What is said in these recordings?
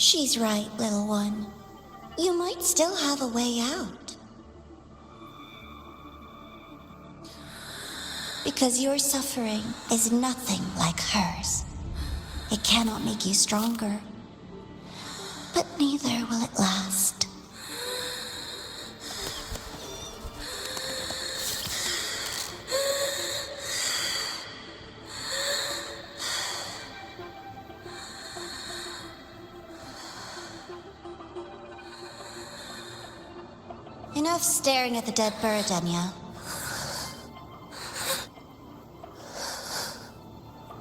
She's right, little one. You might still have a way out. Because your suffering is nothing like hers. It cannot make you stronger, but neither will it last. Enough staring at the dead bird, Denia.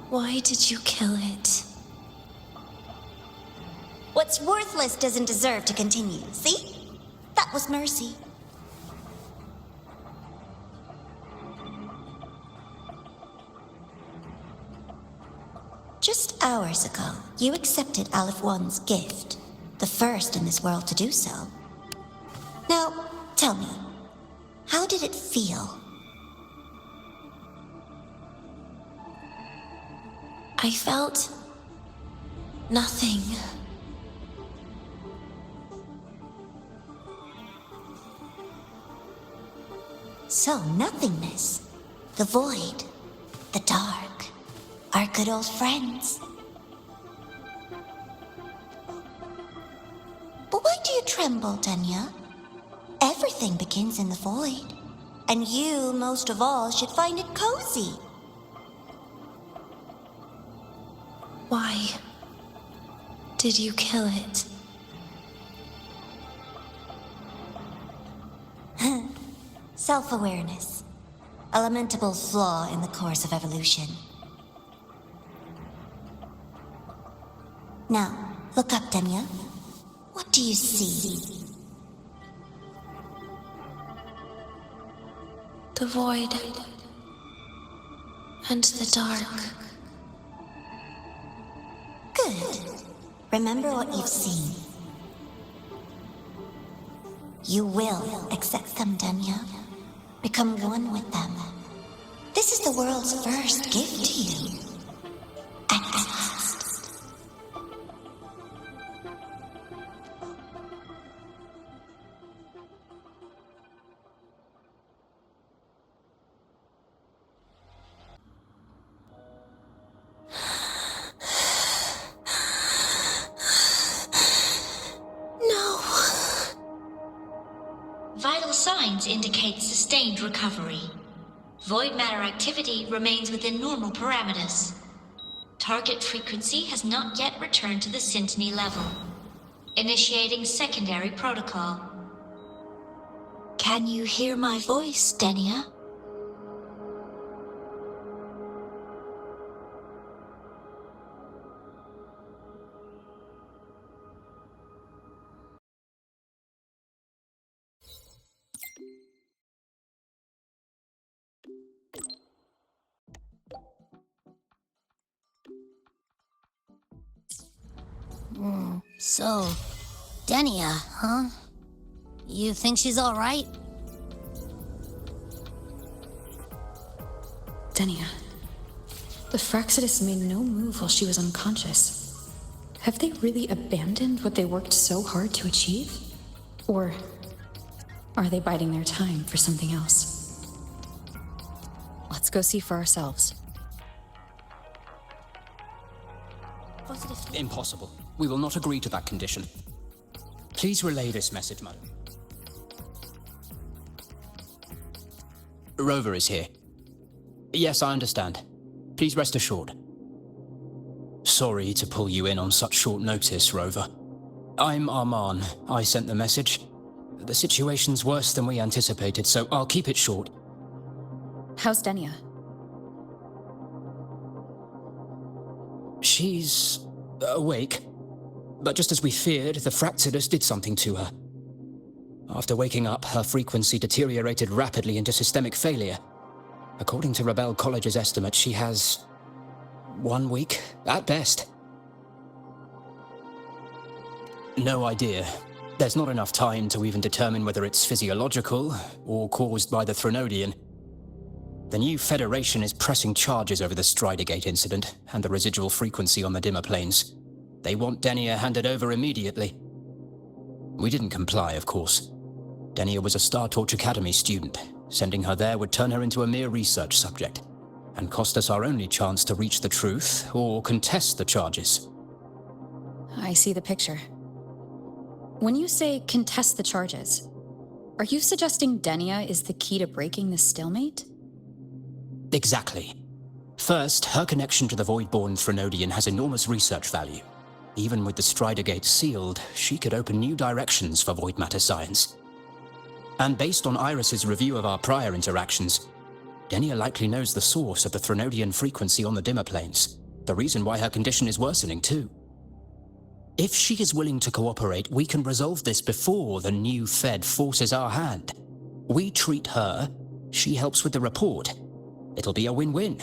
Why did you kill it? What's worthless doesn't deserve to continue, see? That was mercy. Just hours ago, you accepted Aleph One's gift, the first in this world to do so. Now, tell me, how did it feel? I felt nothing. So, nothingness, the void, the dark, our good old friends. But why do you tremble, Denia? Everything begins in the void, and you, most of all, should find it cozy. Why did you kill it? Self-awareness. A lamentable flaw in the course of evolution. Now, look up, Denia. What do you see? The void. And the dark. Good. Remember what you've seen. You will accept them, Denia. Become one with them. This is the world's first gift to you. At last. Vital signs indicate sustained recovery. Void matter activity remains within normal parameters. Target frequency has not yet returned to the syntony level. Initiating secondary protocol. Can you hear my voice, Denia? So, Denia, huh? You think she's all right? Denia, the Fractsidus made no move while she was unconscious. Have they really abandoned what they worked so hard to achieve? Or are they biding their time for something else? Let's go see for ourselves. Impossible. We will not agree to that condition. Please relay this message, madam. Rover is here. Yes, I understand. Please rest assured. Sorry to pull you in on such short notice, Rover. I'm Arman. I sent the message. The situation's worse than we anticipated, so I'll keep it short. How's Denia? She's awake. But just as we feared, the Fractsidus did something to her. After waking up, her frequency deteriorated rapidly into systemic failure. According to Rebel College's estimate, she has 1 week, at best. No idea. There's not enough time to even determine whether it's physiological or caused by the Threnodian. The new Federation is pressing charges over the Stridergate incident and the residual frequency on the dimmer planes. They want Denia handed over immediately. We didn't comply, of course. Denia was a Star Torch Academy student. Sending her there would turn her into a mere research subject, and cost us our only chance to reach the truth or contest the charges. I see the picture. When you say contest the charges, are you suggesting Denia is the key to breaking this stalemate? Exactly. First, her connection to the Voidborn Threnodian has enormous research value. Even with the Strider Gate sealed, she could open new directions for void matter science. And based on Iris's review of our prior interactions, Denia likely knows the source of the Threnodian frequency on the dimmer planes, the reason why her condition is worsening too. If she is willing to cooperate, we can resolve this before the new Fed forces our hand. We treat her, she helps with the report. It'll be a win-win,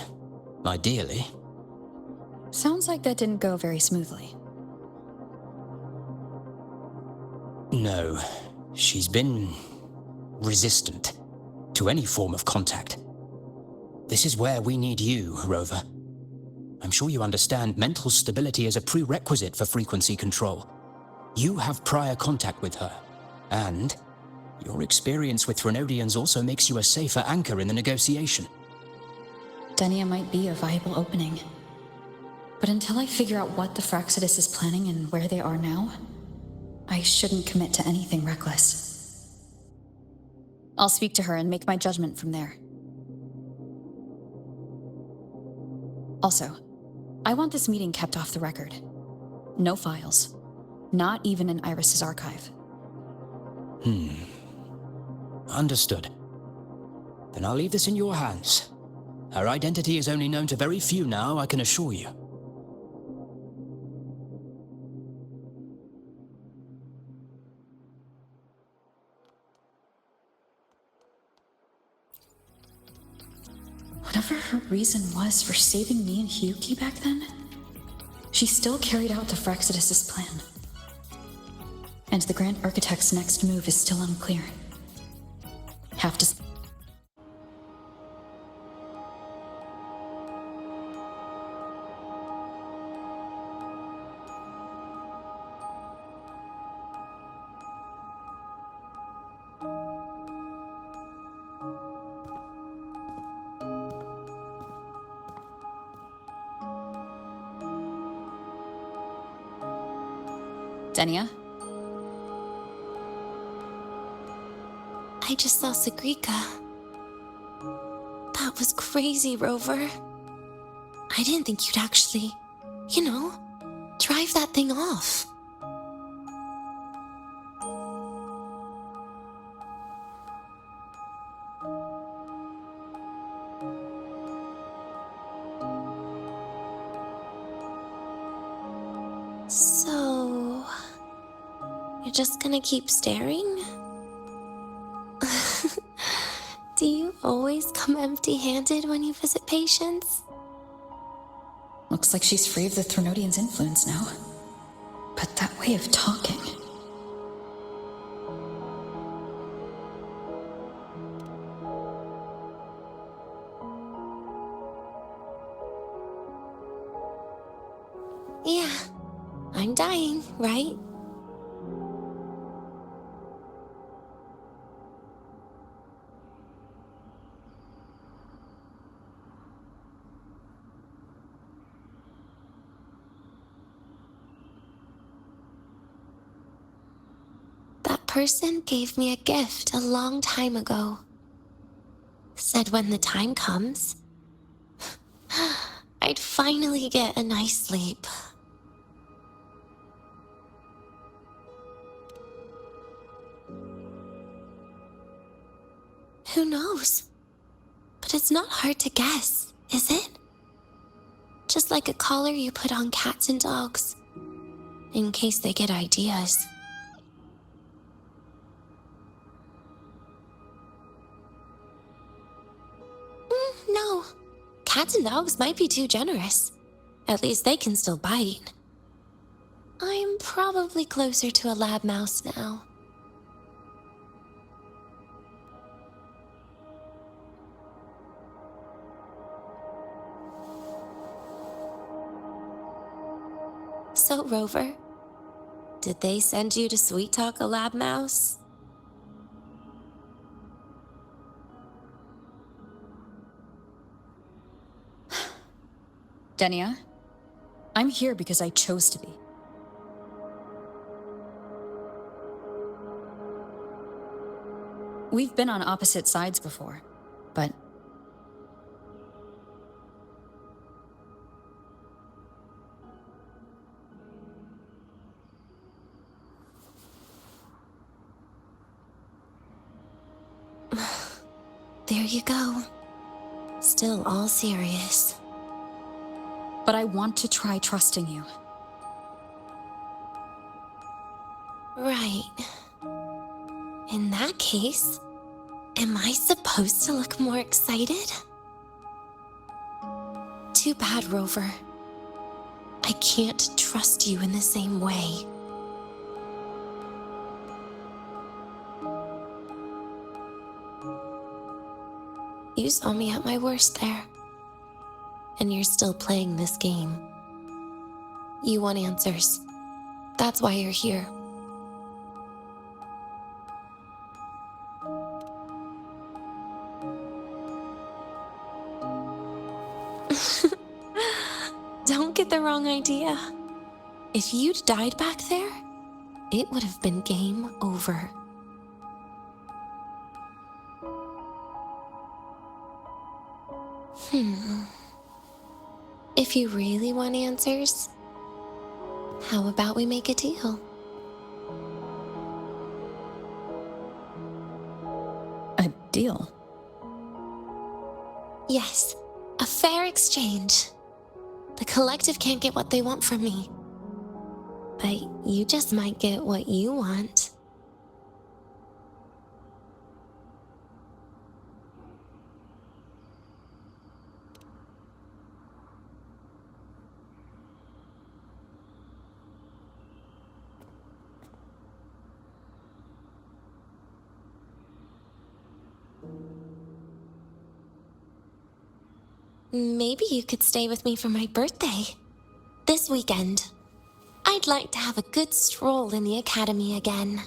ideally. Sounds like that didn't go very smoothly. No, she's been resistant to any form of contact. This is where we need you, Rover. I'm sure you understand mental stability is a prerequisite for frequency control. You have prior contact with her, and your experience with Threnodians also makes you a safer anchor in the negotiation. Denia might be a viable opening. But until I figure out what the Fraxidus is planning and where they are now, I shouldn't commit to anything reckless. I'll speak to her and make my judgment from there. Also, I want this meeting kept off the record. No files. Not even in Iris's archive. Understood. Then I'll leave this in your hands. Her identity is only known to very few now, I can assure you. Whatever her reason was for saving me and Hyuki back then, she still carried out the Fraxidus' plan. And the Grand Architect's next move is still unclear. Have to... Denia? I just saw Segrika. That was crazy, Rover. I didn't think you'd actually, drive that thing off. So, you're just gonna keep staring? Do you always come empty-handed when you visit patients? Looks like she's free of the Threnodian's influence now. But that way of talking... Yeah, I'm dying, right? That person gave me a gift a long time ago. Said when the time comes, I'd finally get a nice sleep. Who knows? But it's not hard to guess, is it? Just like a collar you put on cats and dogs, in case they get ideas. No, cats and dogs might be too generous. At least they can still bite. I'm probably closer to a lab mouse now. So, Rover? Did they send you to sweet talk a lab mouse? Denia, I'm here because I chose to be. We've been on opposite sides before, but... There you go. Still all serious. But I want to try trusting you. Right. In that case, am I supposed to look more excited? Too bad, Rover. I can't trust you in the same way. You saw me at my worst there. And you're still playing this game. You want answers. That's why you're here. Don't get the wrong idea. If you'd died back there, it would have been game over. If you really want answers, how about we make a deal? A deal? Yes, a fair exchange. The collective can't get what they want from me. But you just might get what you want. Maybe you could stay with me for my birthday. This weekend. I'd like to have a good stroll in the academy again.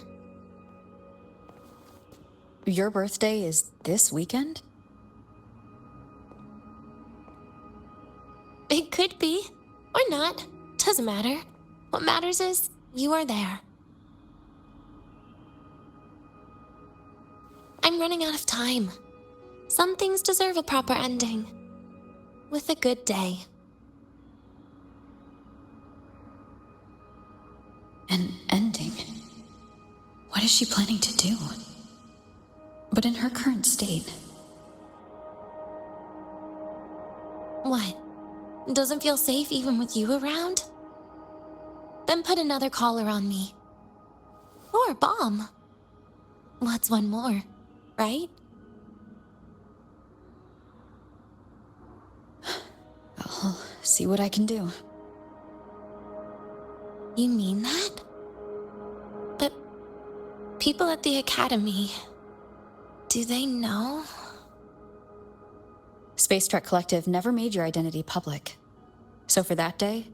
Your birthday is this weekend? It could be, or not. Doesn't matter. What matters is you are there. I'm running out of time. Some things deserve a proper ending. With a good day. An ending? What is she planning to do? But in her current state... What? Doesn't feel safe even with you around? Then put another collar on me. Or a bomb. What's one more, right? I'll see what I can do. You mean that? But people at the academy, do they know? Space Trek Collective never made your identity public. So for that day,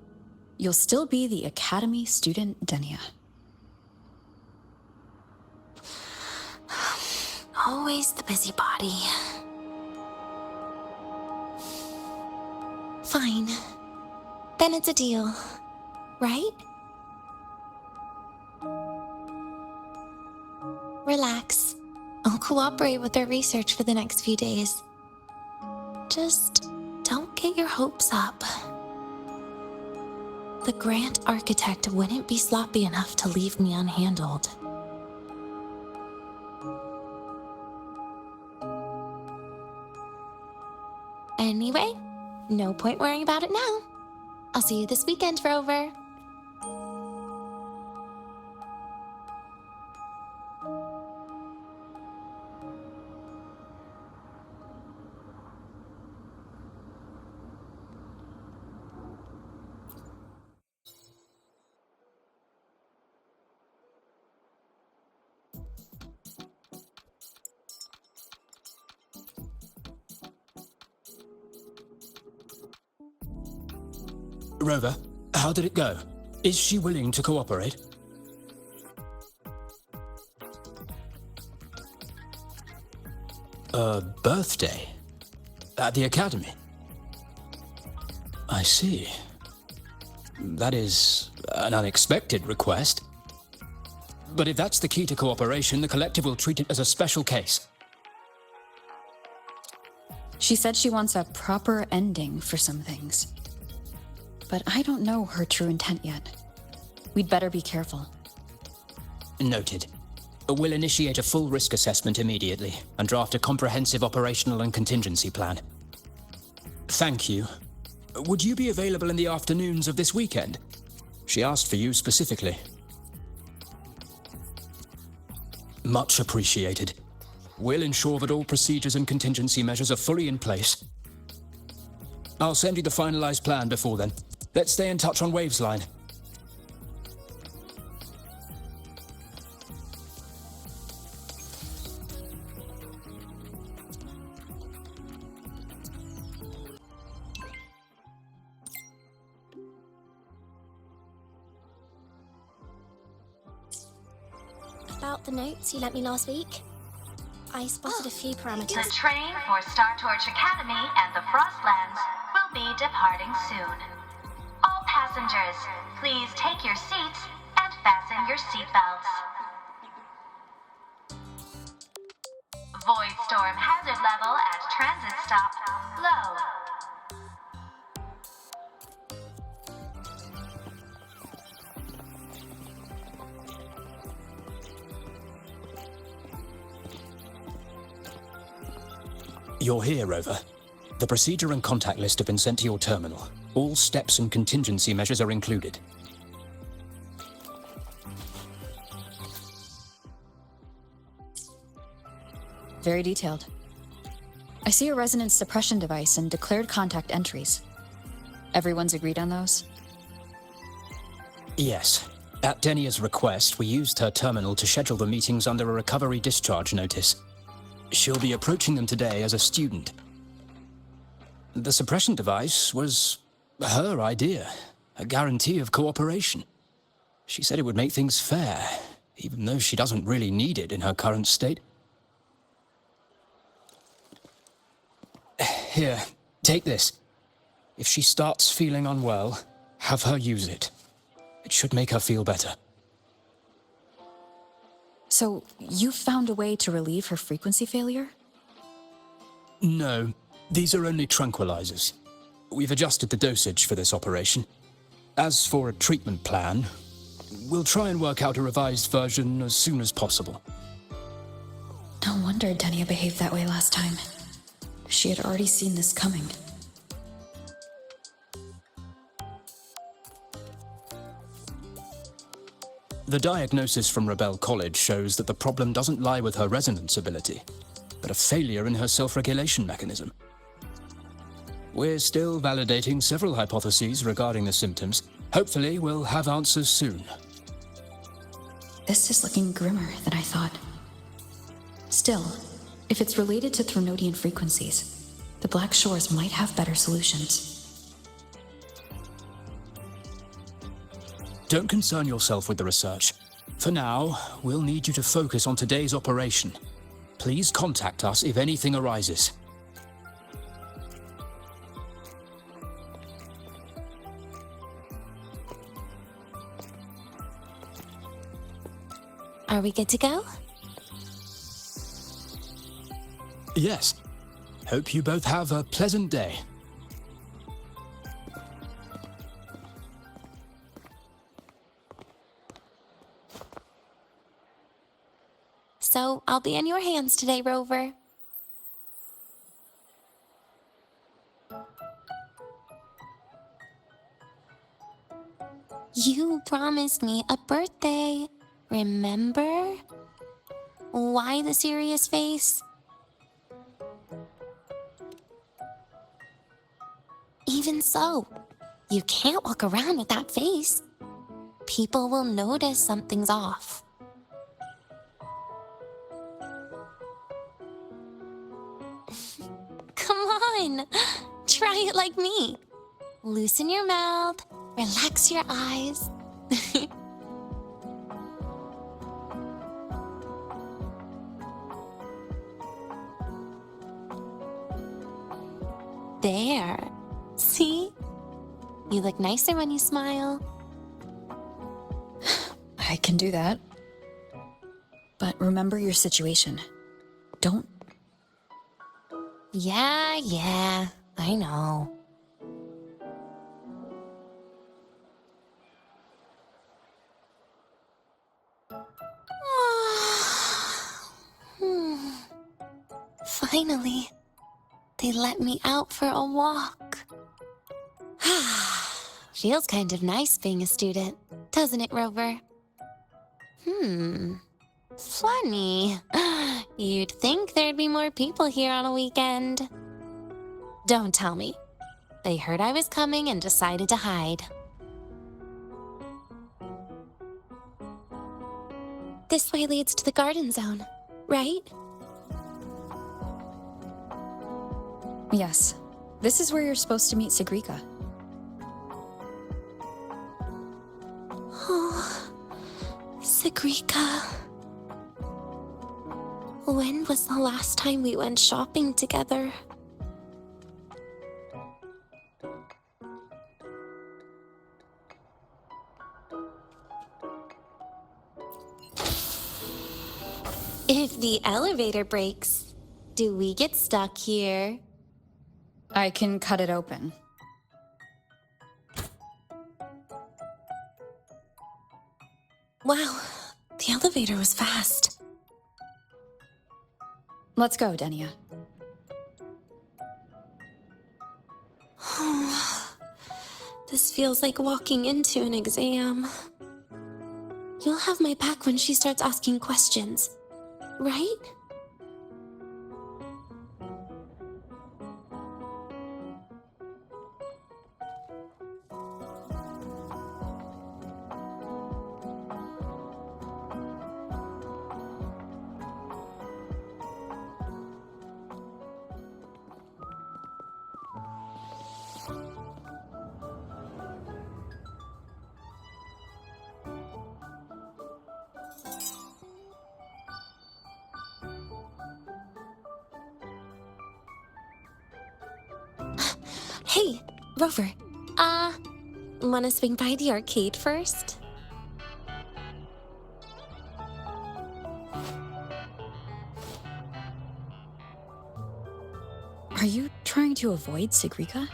you'll still be the Academy student Denia. Always the busybody. Fine. Then it's a deal, right? Relax. I'll cooperate with their research for the next few days. Just don't get your hopes up. The Grant Architect wouldn't be sloppy enough to leave me unhandled. Anyway, no point worrying about it now. I'll see you this weekend, Rover. Rover, how did it go? Is she willing to cooperate? A birthday? At the academy? I see. That is an unexpected request. But if that's the key to cooperation, the collective will treat it as a special case. She said she wants a proper ending for some things. But I don't know her true intent yet. We'd better be careful. Noted. We'll initiate a full risk assessment immediately and draft a comprehensive operational and contingency plan. Thank you. Would you be available in the afternoons of this weekend? She asked for you specifically. Much appreciated. We'll ensure that all procedures and contingency measures are fully in place. I'll send you the finalized plan before then. Let's stay in touch on Waves Line. About the notes you lent me last week, I spotted a few parameters. The train for Star Torch Academy and the Frostlands will be departing soon. All passengers, please take your seats and fasten your seatbelts. Void storm hazard level at transit stop low. You're here, Rover. The procedure and contact list have been sent to your terminal. All steps and contingency measures are included. Very detailed. I see a resonance suppression device and declared contact entries. Everyone's agreed on those? Yes. At Denia's request, we used her terminal to schedule the meetings under a recovery discharge notice. She'll be approaching them today as a student. The suppression device was her idea, a guarantee of cooperation. She said it would make things fair, even though she doesn't really need it in her current state. Here, take this. If she starts feeling unwell, have her use it. It should make her feel better. So, you found a way to relieve her frequency failure? No, these are only tranquilizers. We've adjusted the dosage for this operation. As for a treatment plan, we'll try and work out a revised version as soon as possible. No wonder Denia behaved that way last time. She had already seen this coming. The diagnosis from Rebel College shows that the problem doesn't lie with her resonance ability, but a failure in her self-regulation mechanism. We're still validating several hypotheses regarding the symptoms. Hopefully, we'll have answers soon. This is looking grimmer than I thought. Still, if it's related to Threnodian frequencies, the Black Shores might have better solutions. Don't concern yourself with the research. For now, we'll need you to focus on today's operation. Please contact us if anything arises. Are we good to go? Yes. Hope you both have a pleasant day. So, I'll be in your hands today, Rover. You promised me a birthday, remember? Why the serious face? Even so, you can't walk around with that face. People will notice something's off. Come on, try it like me. Loosen your mouth, relax your eyes, There. See? You look nicer when you smile. I can do that. But remember your situation. Don't... Yeah, I know. Finally, they let me out for a walk. Feels kind of nice being a student, doesn't it, Rover? Funny. You'd think there'd be more people here on a weekend. Don't tell me. They heard I was coming and decided to hide. This way leads to the garden zone, right? Yes. This is where you're supposed to meet Segrika. Oh, Segrika. When was the last time we went shopping together? If the elevator breaks, do we get stuck here? I can cut it open. Wow, the elevator was fast. Let's go, Denia. This feels like walking into an exam. You'll have my back when she starts asking questions, right? Hey, Rover. Wanna swing by the arcade first? Are you trying to avoid Segrika?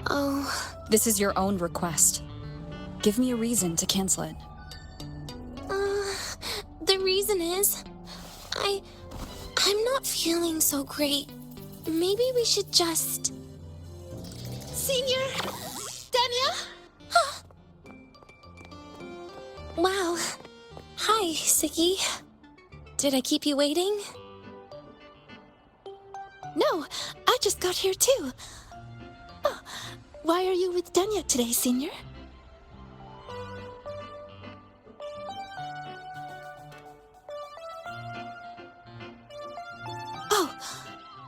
Oh, This is your own request. Give me a reason to cancel it. the reason is... I'm not feeling so great. Maybe we should just... Senior! Denia? Wow. Hi, Siggy. Did I keep you waiting? No, I just got here too. Oh, why are you with Denia today, Senior? Oh,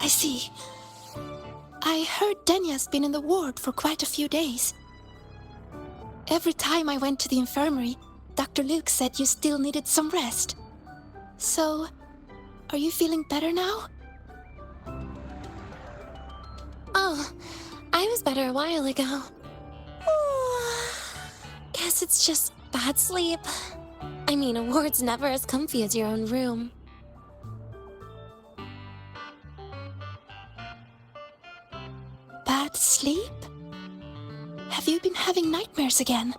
I see. I heard Denia's been in the ward for quite a few days. Every time I went to the infirmary, Dr. Luke said you still needed some rest. So, are you feeling better now? Oh, I was better a while ago. Guess it's just bad sleep. I mean, a ward's never as comfy as your own room. Bad sleep? Have you been having nightmares again?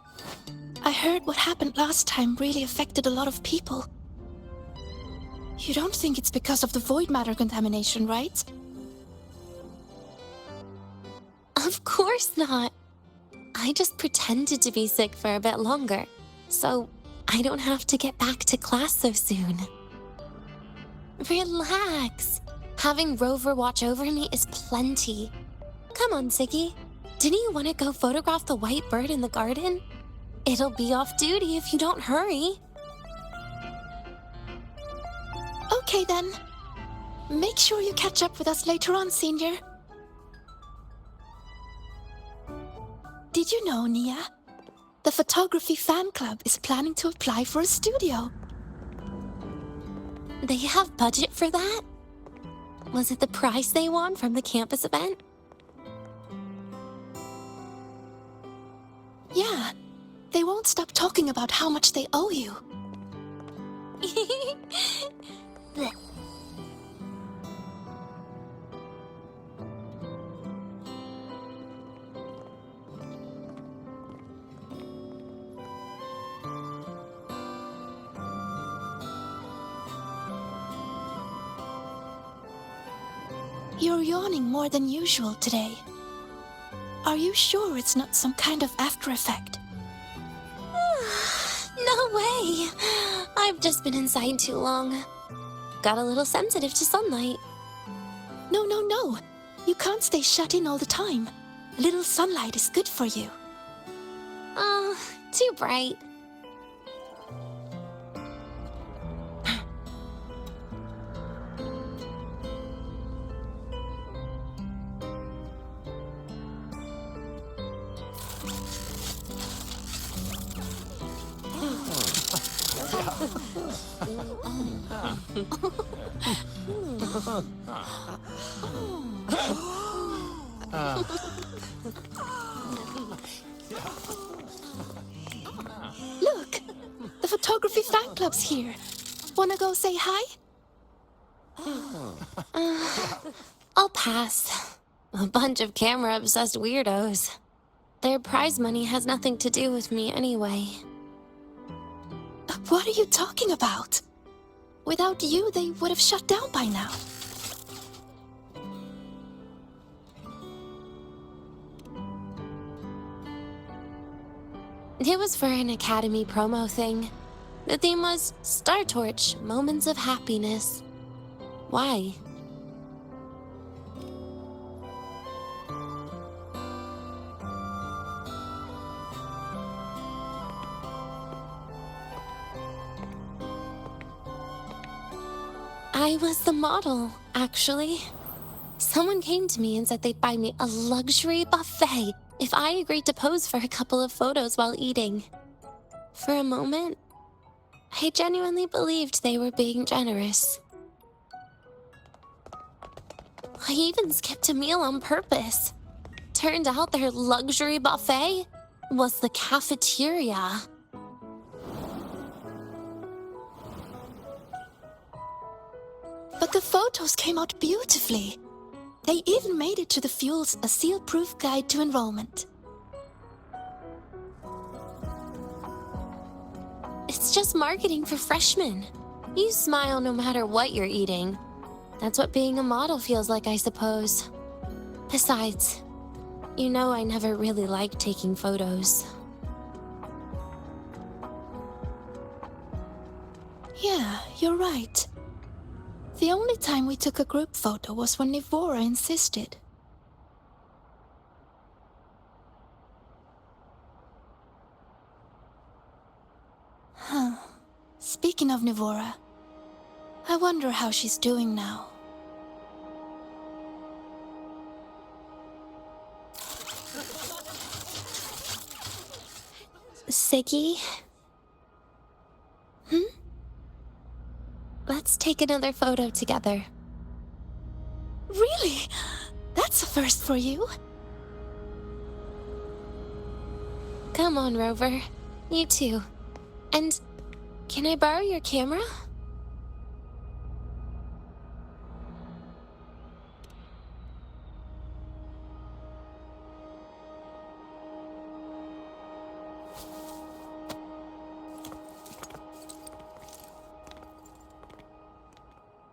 I heard what happened last time really affected a lot of people. You don't think it's because of the void matter contamination, right? Of course not. I just pretended to be sick for a bit longer, so I don't have to get back to class so soon. Relax. Having Rover watch over me is plenty. Come on, Siggy. Didn't you want to go photograph the white bird in the garden? It'll be off duty if you don't hurry. Okay then. Make sure you catch up with us later on, Senior. Did you know, Nia? The photography fan club is planning to apply for a studio. They have budget for that? Was it the prize they won from the campus event? Yeah, they won't stop talking about how much they owe you. You're yawning more than usual today. Are you sure it's not some kind of after effect? No way! I've just been inside too long. Got a little sensitive to sunlight. No, no, no. You can't stay shut in all the time. A little sunlight is good for you. Oh, too bright. Look! The photography fan club's here. Wanna go say hi? I'll pass. A bunch of camera-obsessed weirdos. Their prize money has nothing to do with me anyway. What are you talking about? Without you, they would have shut down by now. It was for an Academy promo thing. The theme was Star Torch, Moments of Happiness. Why? I was the model, actually. Someone came to me and said they'd buy me a luxury buffet if I agreed to pose for a couple of photos while eating. For a moment, I genuinely believed they were being generous. I even skipped a meal on purpose. Turned out their luxury buffet was the cafeteria. But the photos came out beautifully. They even made it to the Fuel's A Seal-Proof Guide to Enrollment. It's just marketing for freshmen. You smile no matter what you're eating. That's what being a model feels like, I suppose. Besides, you know I never really liked taking photos. Yeah, you're right. The only time we took a group photo was when Nivora insisted. Huh. Speaking of Nivora, I wonder how she's doing now. Segue? Let's take another photo together. Really? That's a first for you. Come on, Rover. You too. And can I borrow your camera?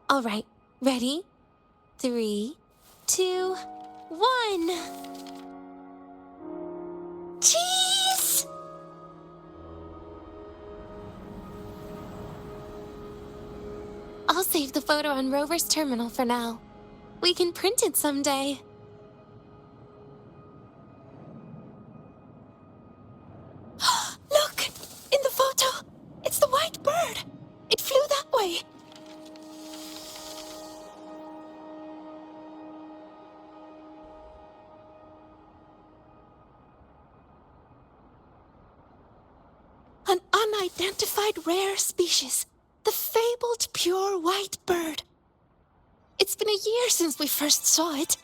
All right, ready? 3, 2, 1. Cheese! I'll save the photo on Rover's terminal for now. We can print it someday. Look! In the photo! It's the white bird! It flew that way! An unidentified rare species. The fabled pure white bird. It's been a year since we first saw it,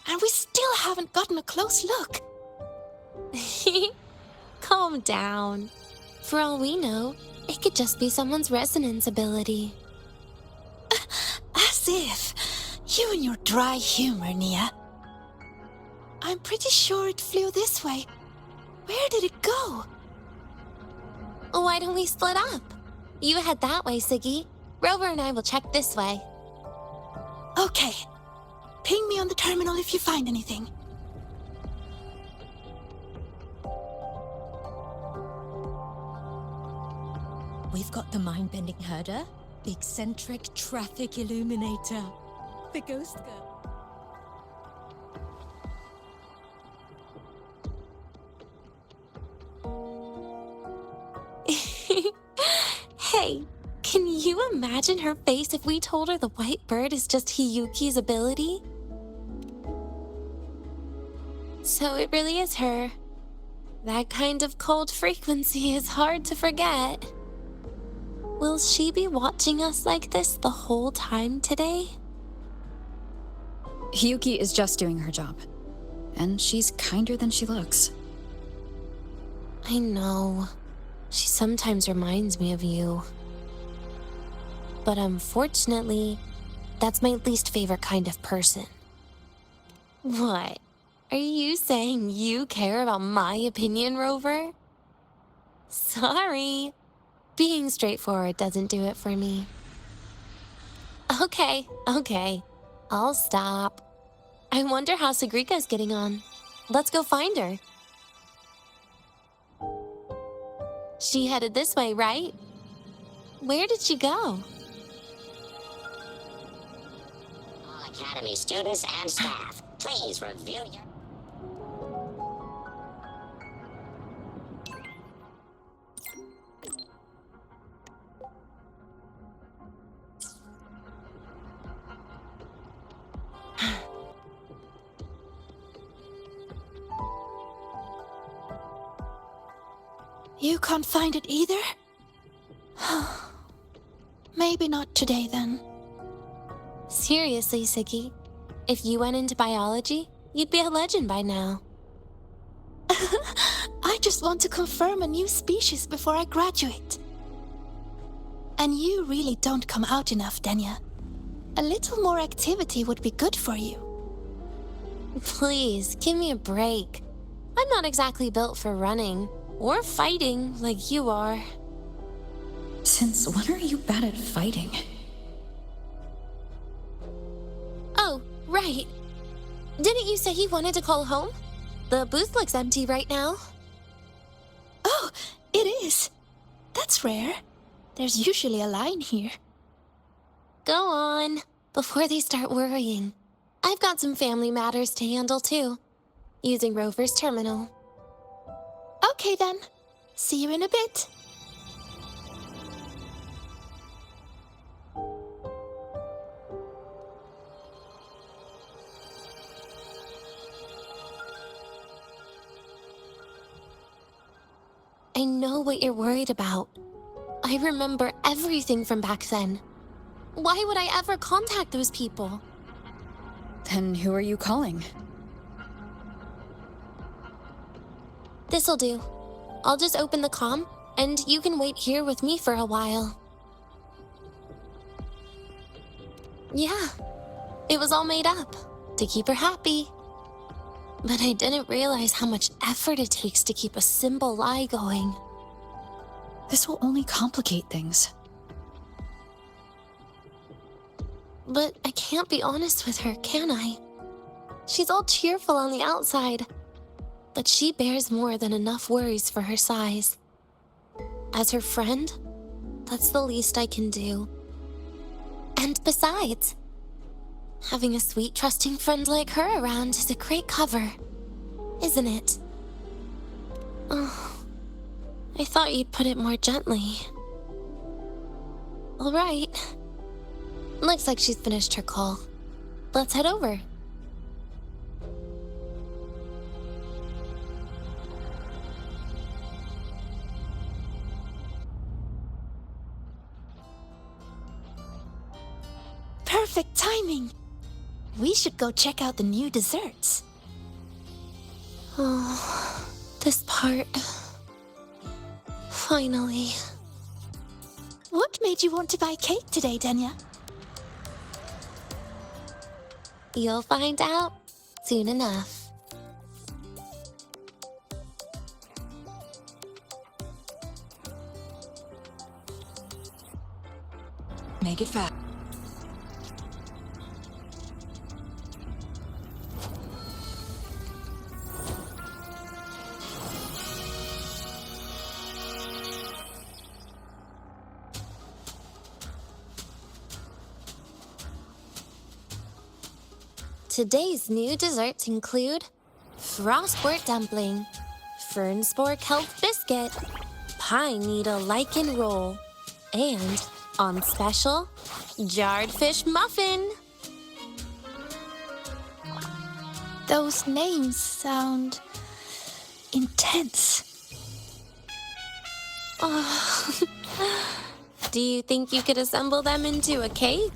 and we still haven't gotten a close look. Calm down. For all we know, it could just be someone's resonance ability. As if. You and your dry humor, Nia. I'm pretty sure it flew this way. Where did it go? Why don't we split up? You head that way, Segue. Rover and I will check this way. Okay. Ping me on the terminal if you find anything. We've got the mind-bending herder, the eccentric traffic illuminator, the ghost girl. Hey, can you imagine her face if we told her the white bird is just Hiyuki's ability? So it really is her. That kind of cold frequency is hard to forget. Will she be watching us like this the whole time today? Hiyuki is just doing her job. And she's kinder than she looks. I know. She sometimes reminds me of you. But unfortunately, that's my least favorite kind of person. What? Are you saying you care about my opinion, Rover? Sorry. Being straightforward doesn't do it for me. Okay. I'll stop. I wonder how Sagrika's getting on. Let's go find her. She headed this way, right? Where did she go? All Academy students and staff, please review your... You can't find it either? Maybe not today, then. Seriously, Segue. If you went into biology, you'd be a legend by now. I just want to confirm a new species before I graduate. And you really don't come out enough, Denia. A little more activity would be good for you. Please, give me a break. I'm not exactly built for running or fighting like you are. Since when are you bad at fighting? Oh, right. Didn't you say he wanted to call home? The booth looks empty right now. Oh, it is. That's rare. There's usually a line here. Go on, before they start worrying. I've got some family matters to handle too, using Rover's terminal. Okay then. See you in a bit. I know what you're worried about. I remember everything from back then. Why would I ever contact those people? Then who are you calling? This'll do. I'll just open the comm, and you can wait here with me for a while. Yeah, it was all made up, to keep her happy. But I didn't realize how much effort it takes to keep a simple lie going. This will only complicate things. But I can't be honest with her, can I? She's all cheerful on the outside, but she bears more than enough worries for her size. As her friend, that's the least I can do. And besides, having a sweet, trusting friend like her around is a great cover, isn't it? Oh, I thought you'd put it more gently. All right. Looks like she's finished her call. Let's head over. Perfect timing. We should go check out the new desserts. Oh, this part. Finally. What made you want to buy cake today, Denia? You'll find out soon enough. Make it fast. Today's new desserts include frostwort dumpling, fern spore kelp biscuit, pine needle lichen roll, and, on special, jarred fish muffin. Those names sound intense. Oh. Do you think you could assemble them into a cake?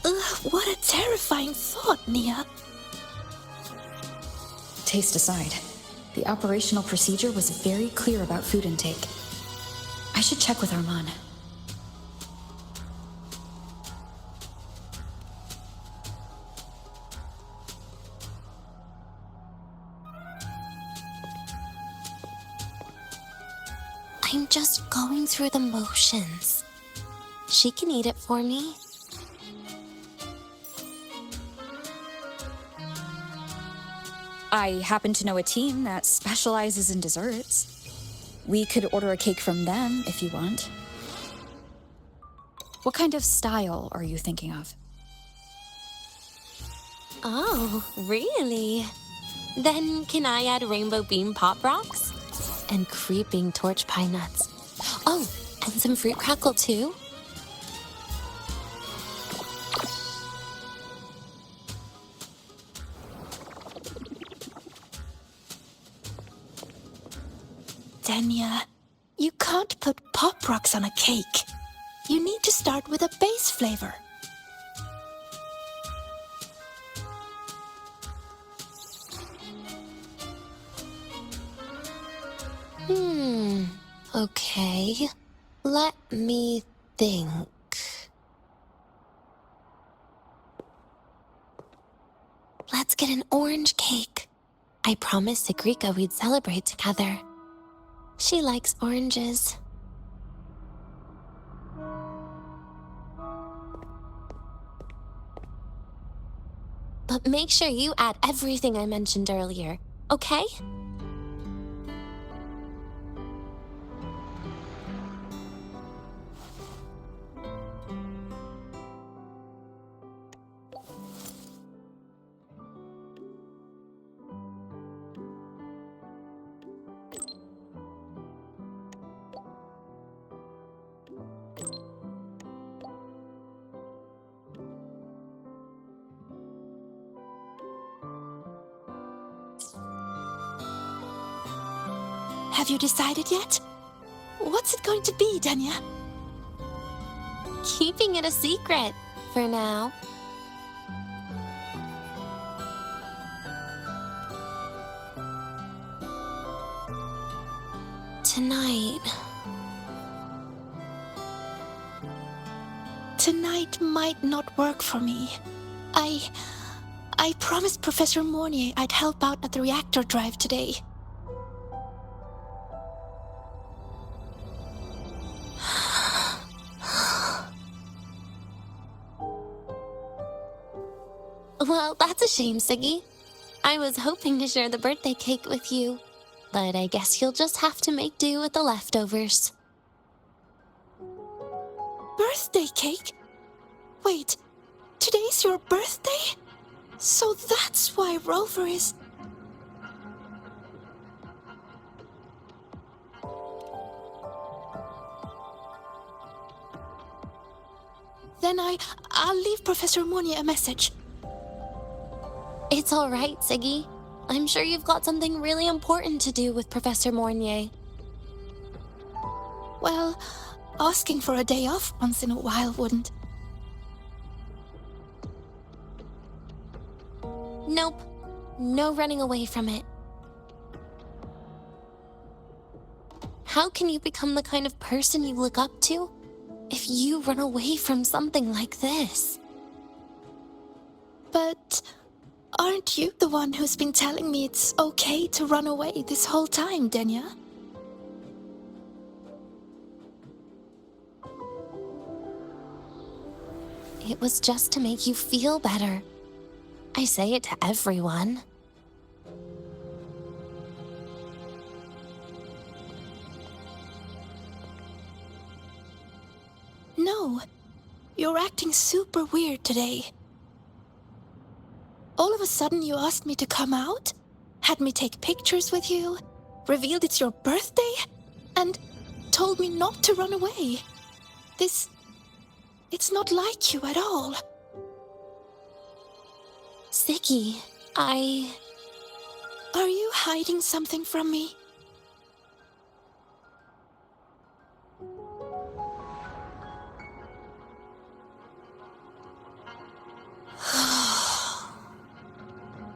Ugh, what a terrifying thought, Nia. Taste aside, the operational procedure was very clear about food intake. I should check with Arman. I'm just going through the motions. She can eat it for me. I happen to know a team that specializes in desserts. We could order a cake from them if you want. What kind of style are you thinking of? Oh, really? Then can I add rainbow beam pop rocks? And creeping torch pine nuts. Oh, and some fruit crackle too? Denia, you can't put pop rocks on a cake. You need to start with a base flavor. Okay. Let me think. Let's get an orange cake. I promised Segrika we'd celebrate together. She likes oranges. But make sure you add everything I mentioned earlier, okay? Have you decided yet? What's it going to be, Denia? Keeping it a secret for now. Tonight might not work for me. I promised Professor Mornier I'd help out at the reactor drive today. Well, that's a shame, Siggy. I was hoping to share the birthday cake with you, but I guess you'll just have to make do with the leftovers. Birthday cake? Wait, today's your birthday? So that's why Rover is... Then I'll leave Professor Mornier a message. It's all right, Siggy. I'm sure you've got something really important to do with Professor Mornier. Well, asking for a day off once in a while wouldn't. Nope. No running away from it. How can you become the kind of person you look up to if you run away from something like this? But aren't you the one who's been telling me it's okay to run away this whole time, Denia? It was just to make you feel better. I say it to everyone. No, you're acting super weird today. All of a sudden you asked me to come out, had me take pictures with you, revealed it's your birthday, and told me not to run away. It's not like you at all. Segue, Are you hiding something from me?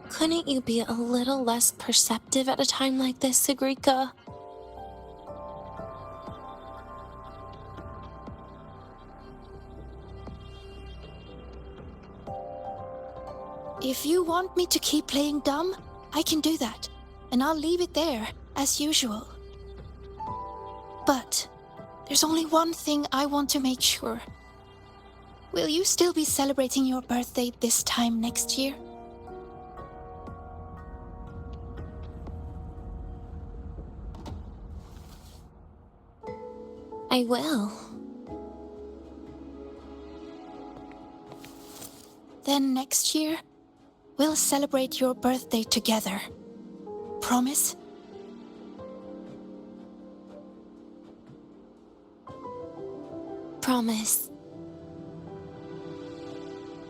Couldn't you be a little less perceptive at a time like this, Segrika? If you want me to keep playing dumb, I can do that, and I'll leave it there, as usual. But there's only one thing I want to make sure. Will you still be celebrating your birthday this time next year? I will. Then next year, we'll celebrate your birthday together. Promise? Promise.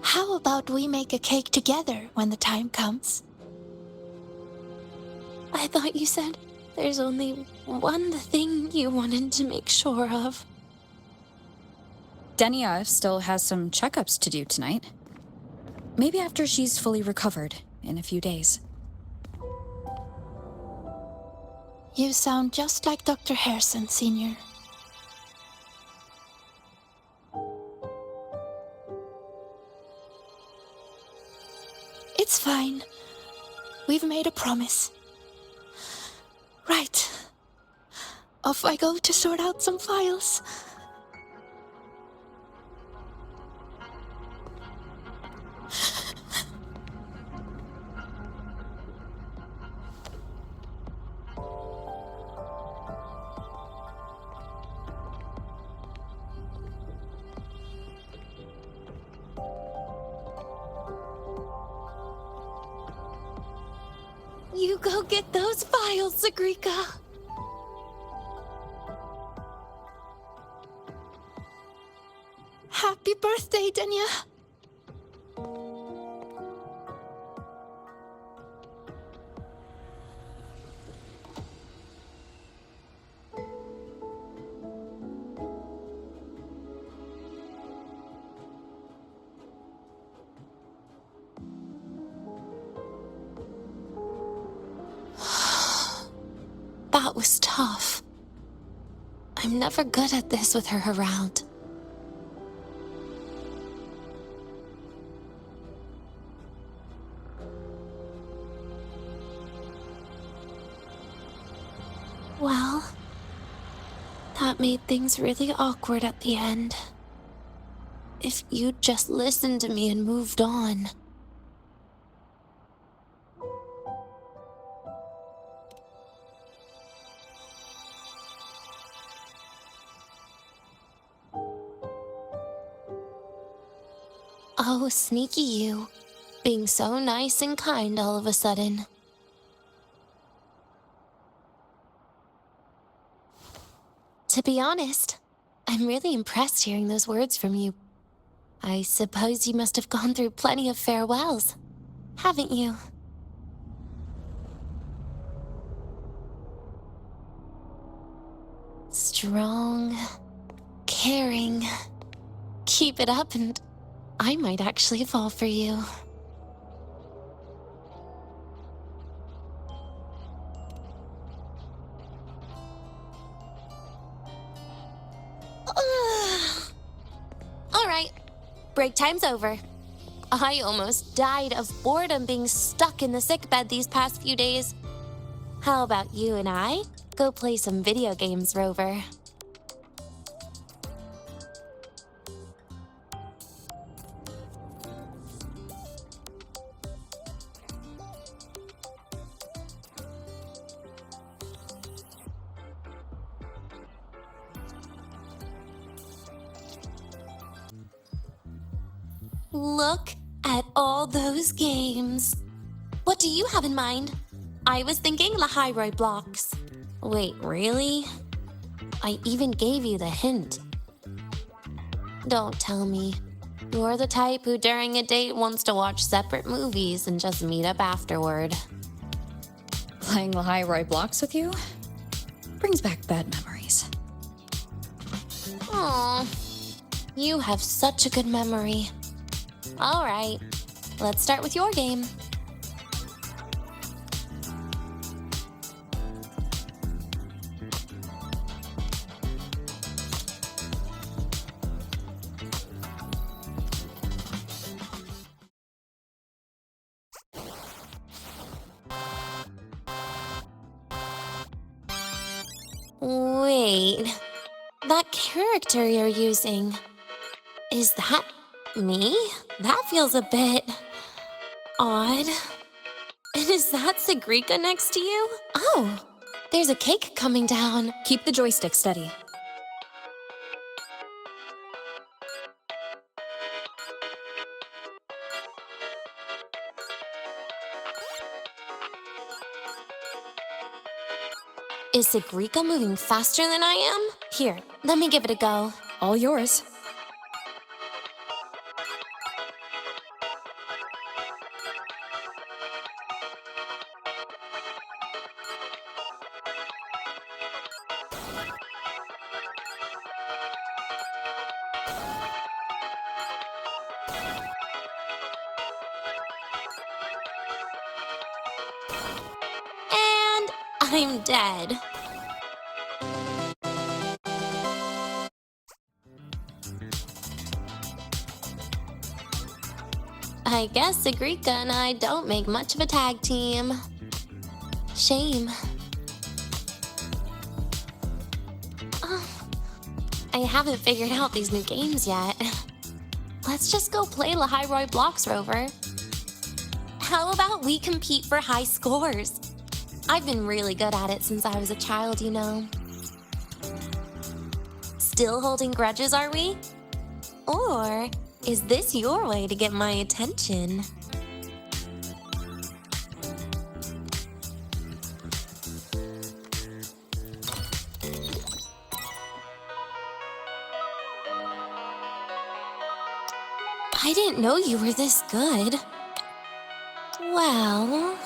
How about we make a cake together when the time comes? I thought you said there's only one thing you wanted to make sure of. Denia still has some checkups to do tonight. Maybe after she's fully recovered in a few days. You sound just like Dr. Harrison, Sr. It's fine. We've made a promise. Right. Off I go to sort out some files. You go get those files, Segrika. Happy birthday, Denia. That was tough. I'm never good at this with her around. Well, that made things really awkward at the end. If you'd just listened to me and moved on. Oh, sneaky you. Being so nice and kind all of a sudden. To be honest, I'm really impressed hearing those words from you. I suppose you must have gone through plenty of farewells, haven't you? Strong, caring. Keep it up and I might actually fall for you. Alright, break time's over. I almost died of boredom being stuck in the sickbed these past few days. How about you and I go play some video games, Rover? Look at all those games. What do you have in mind? I was thinking Lahai-Roi blocks. Wait, really? I even gave you the hint. Don't tell me. You're the type who during a date wants to watch separate movies and just meet up afterward. Playing Lahai-Roi blocks with you brings back bad memories. Aw, you have such a good memory. All right, let's start with your game. Wait, that character you're using, is that me? That feels a bit odd. And is that Segue next to you? Oh, there's a cake coming down. Keep the joystick steady. Is Segue moving faster than I am? Here, let me give it a go. All yours. And I'm dead. I guess Segue and I don't make much of a tag team. Shame. I haven't figured out these new games yet. Let's just go play Lahai-Roi blocks, Rover. How about we compete for high scores? I've been really good at it since I was a child, you know. Still holding grudges, are we? Or is this your way to get my attention? I didn't know you were this good. Well,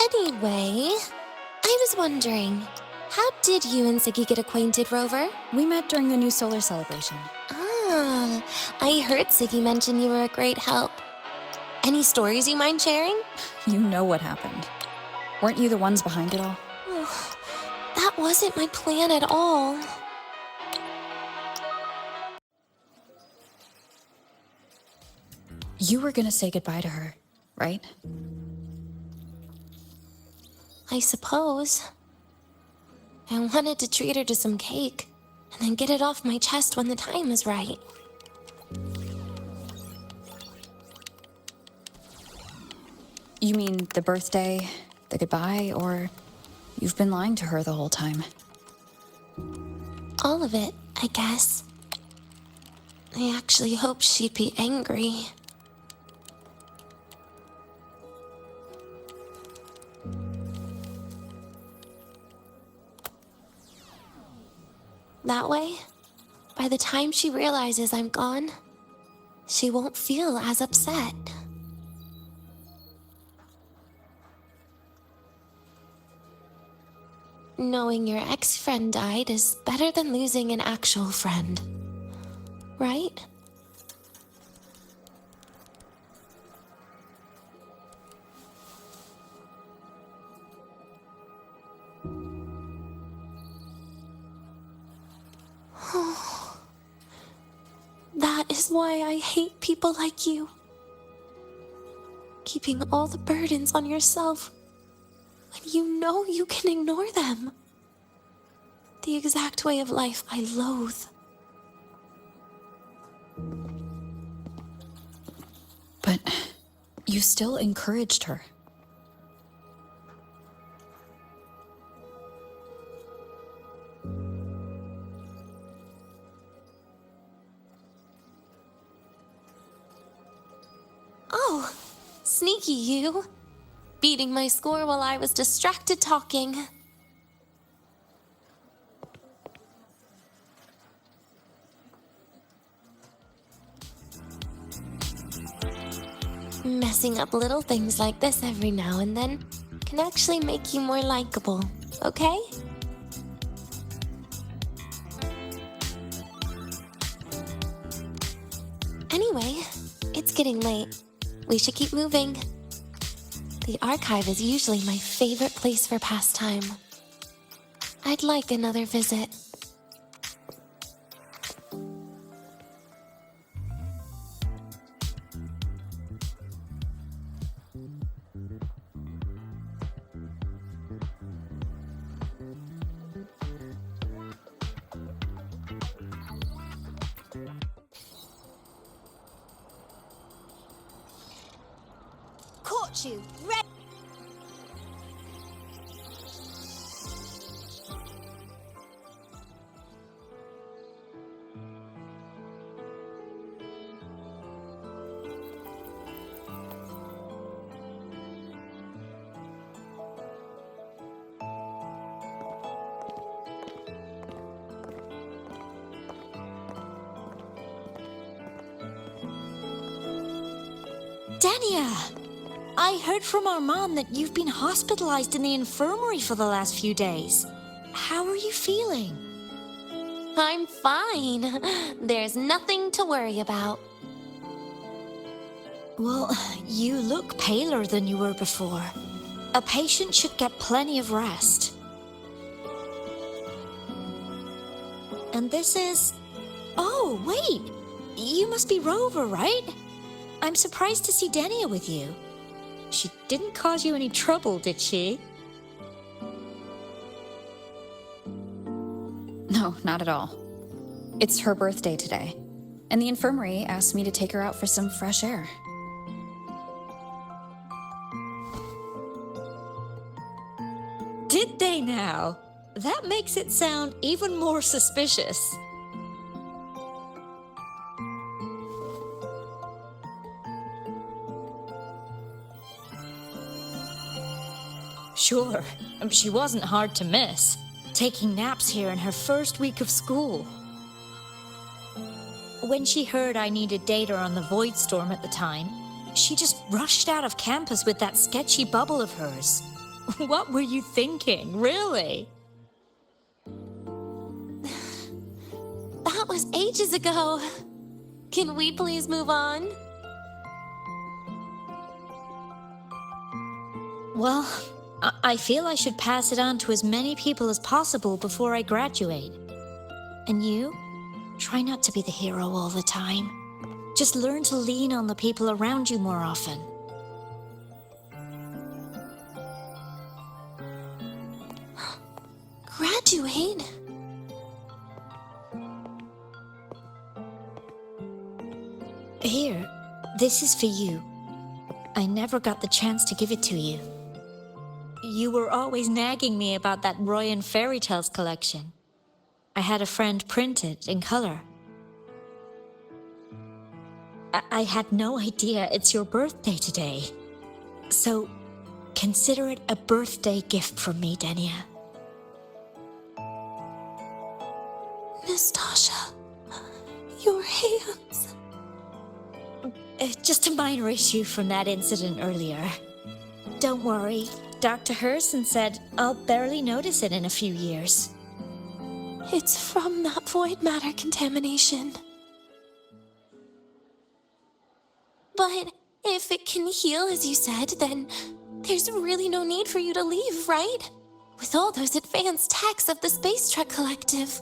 anyway, I was wondering, how did you and Segue get acquainted, Rover? We met during the new solar celebration. Ah, I heard Segue mention you were a great help. Any stories you mind sharing? You know what happened. Weren't you the ones behind it all? Oh, that wasn't my plan at all. You were gonna say goodbye to her, right? I suppose. I wanted to treat her to some cake, and then get it off my chest when the time is right. You mean the birthday, the goodbye, or you've been lying to her the whole time? All of it, I guess. I actually hoped she'd be angry. That way, by the time she realizes I'm gone, she won't feel as upset. Knowing your ex-friend died is better than losing an actual friend, right? is why I hate people like you. Keeping all the burdens on yourself when you know you can ignore them. The exact way of life I loathe. But you still encouraged her. Oh, sneaky you. Beating my score while I was distracted talking. Messing up little things like this every now and then can actually make you more likable, okay? Anyway, it's getting late. We should keep moving. The archive is usually my favorite place for pastime. I'd like another visit. Caught you! Red! Denia! I heard from our mom that you've been hospitalized in the infirmary for the last few days. How are you feeling? I'm fine. There's nothing to worry about. Well, you look paler than you were before. A patient should get plenty of rest. And this is... Oh, wait! You must be Rover, right? I'm surprised to see Denia with you. She didn't cause you any trouble, did she? No, not at all. It's her birthday today, and the infirmary asked me to take her out for some fresh air. Did they now? That makes it sound even more suspicious. Sure, she wasn't hard to miss, taking naps here in her first week of school. When she heard I needed data on the Void Storm at the time, she just rushed out of campus with that sketchy bubble of hers. What were you thinking, really? That was ages ago. Can we please move on? Well, I feel I should pass it on to as many people as possible before I graduate. And you? Try not to be the hero all the time. Just learn to lean on the people around you more often. Graduate? Here, this is for you. I never got the chance to give it to you. You were always nagging me about that Roy and Fairy Tales collection. I had a friend print it in color. I had no idea it's your birthday today. So, consider it a birthday gift from me, Denia. Miss Tasha, your hands. Just a minor issue from that incident earlier. Don't worry, Dr. Herson said I'll barely notice it in a few years. It's from that void matter contamination. But if it can heal, as you said, then there's really no need for you to leave, right? With all those advanced techs of the Space Trek Collective.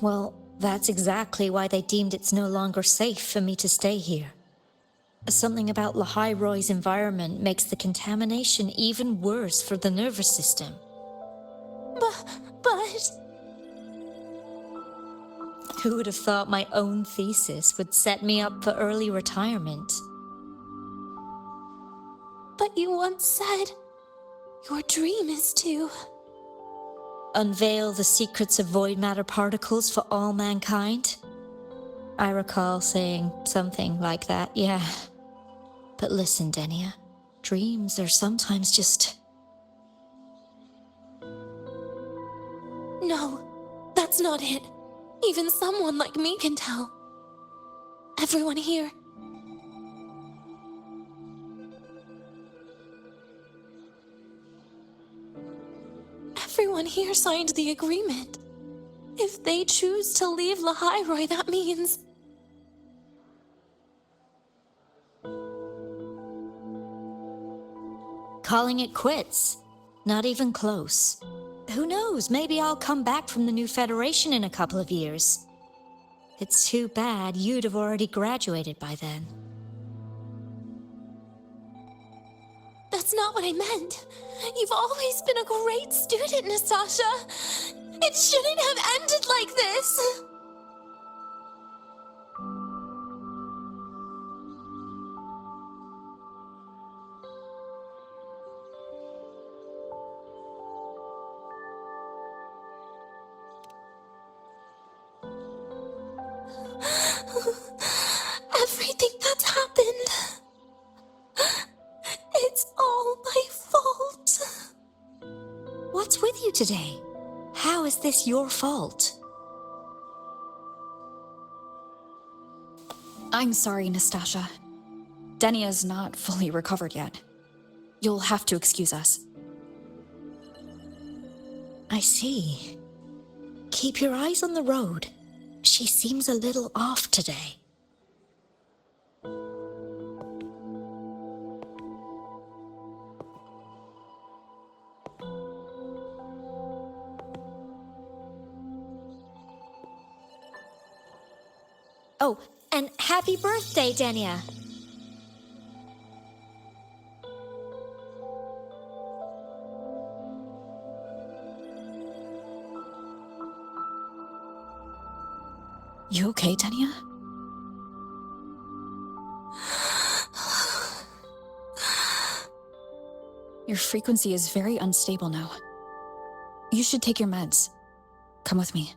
Well, That's exactly why they deemed it's no longer safe for me to stay here. Something about Lahai-Roi's environment makes the contamination even worse for the nervous system. But... Who would have thought my own thesis would set me up for early retirement? But you once said your dream is to... Unveil the secrets of void matter particles for all mankind? I recall saying something like that, yeah. But listen, Denia, dreams are sometimes just... No, that's not it. Even someone like me can tell. Everyone here. Everyone here signed the agreement. If they choose to leave Lahai-Roi, that means... Calling it quits. Not even close. Who knows, maybe I'll come back from the new Federation in a couple of years. It's too bad you'd have already graduated by then. That's not what I meant. You've always been a great student, Nastasha. It shouldn't have ended like this. Everything that's happened... It's all my fault. What's with you today? How is this your fault? I'm sorry, Nastasha. Denia's not fully recovered yet. You'll have to excuse us. I see. Keep your eyes on the road. She seems a little off today. Oh, and happy birthday, Denia! You okay, Denia? Your frequency is very unstable now. You should take your meds. Come with me.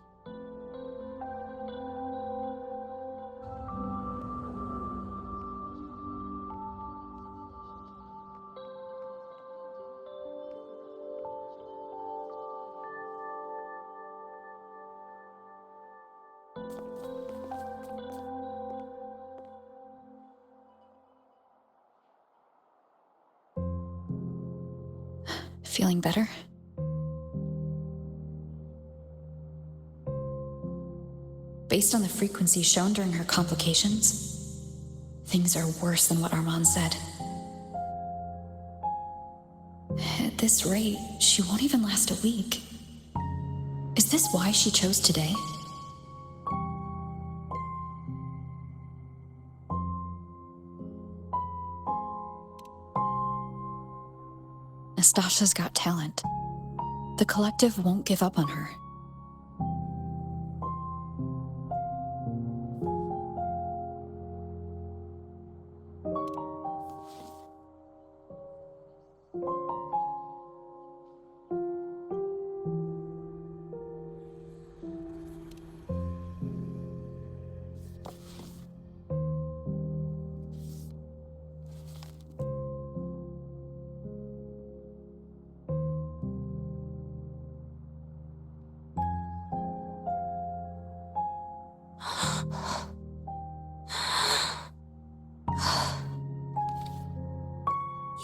Feeling better? Based on the frequency shown during her complications, things are worse than what Armand said. At this rate, she won't even last a week. Is this why she chose today? Nastasha's got talent. The collective won't give up on her.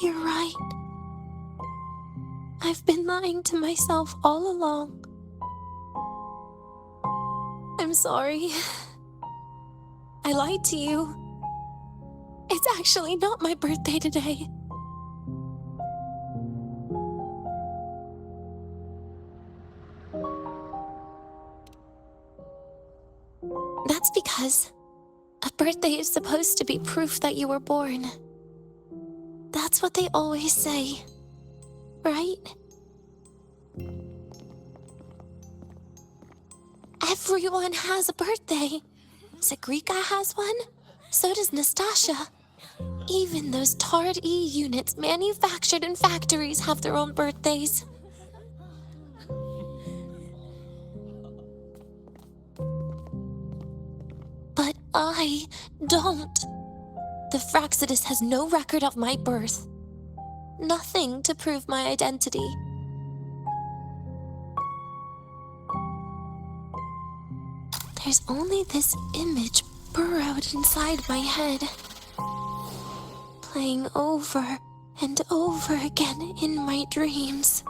You're right. I've been lying to myself all along. I'm sorry. I lied to you. It's actually not my birthday today. That's because a birthday is supposed to be proof that you were born. That's what they always say, right? Everyone has a birthday. Segue has one. So does Nastasha. Even those Tard E units manufactured in factories have their own birthdays. But I don't. The Fractsidus has no record of my birth. Nothing to prove my identity. There's only this image burrowed inside my head, playing over and over again in my dreams.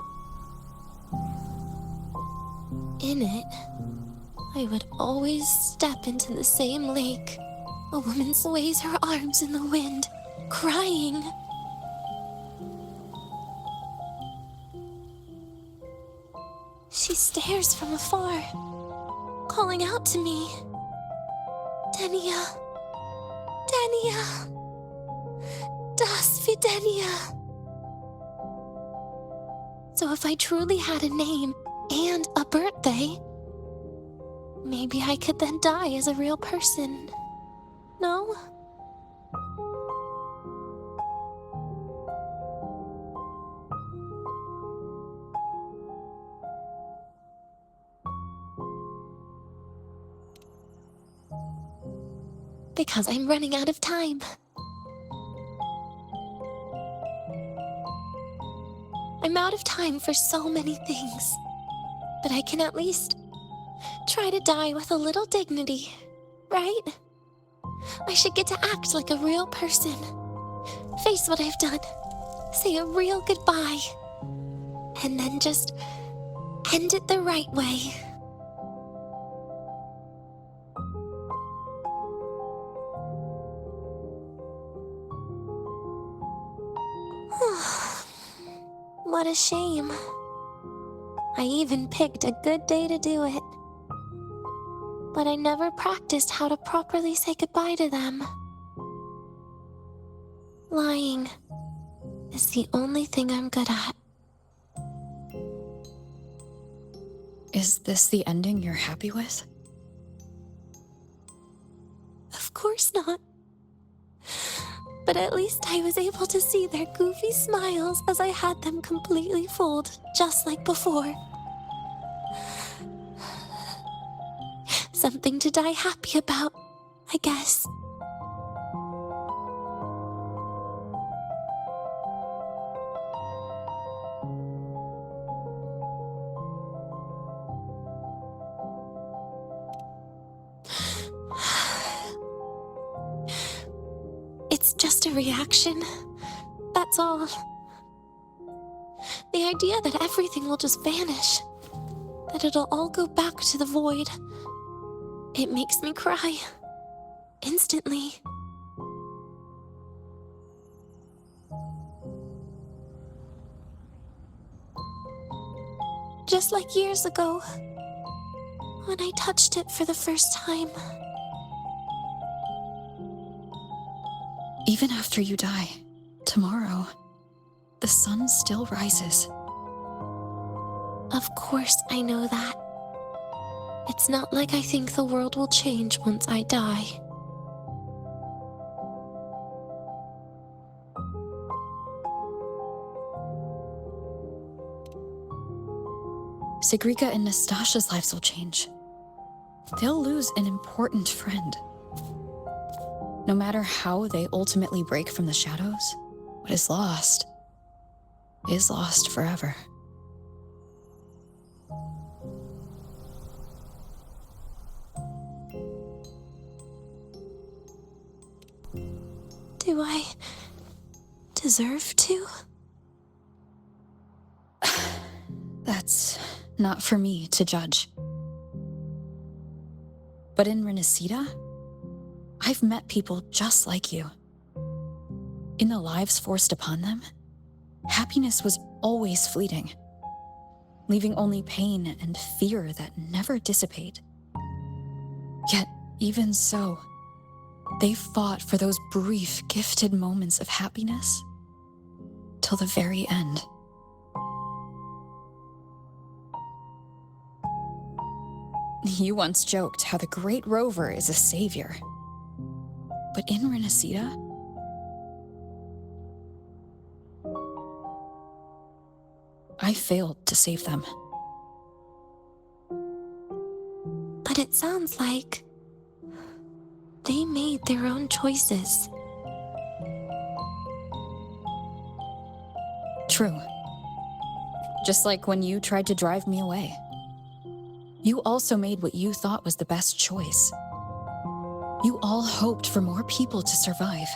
In it, I would always step into the same lake. A woman sways her arms in the wind, crying. She stares from afar, calling out to me. Denia. Denia. Das wie Denia. So if I truly had a name and a birthday, maybe I could then die as a real person. No? Because I'm running out of time. I'm out of time for so many things, but I can at least try to die with a little dignity, right? I should get to act like a real person, face what I've done, say a real goodbye, and then just end it the right way. What a shame. I even picked a good day to do it. But I never practiced how to properly say goodbye to them. Lying is the only thing I'm good at. Is this the ending you're happy with? Of course not. But at least I was able to see their goofy smiles as I had them completely fooled, just like before. Something to die happy about, I guess. It's just a reaction. That's all. The idea that everything will just vanish, that it'll all go back to the void, it makes me cry. Instantly. Just like years ago, when I touched it for the first time. Even after you die, tomorrow, the sun still rises. Of course I know that. It's not like I think the world will change once I die. Segue and Nastasha's lives will change. They'll lose an important friend. No matter how they ultimately break from the shadows, what is lost forever. Do I deserve to? That's not for me to judge. But in Renacida, I've met people just like you. In the lives forced upon them, happiness was always fleeting, leaving only pain and fear that never dissipate. Yet, Even so, they fought for those brief, gifted moments of happiness till the very end. You once joked how the great rover is a savior. But in Renacida, I failed to save them. But it sounds like they made their own choices. True. Just like when you tried to drive me away. You also made what you thought was the best choice. You all hoped for more people to survive.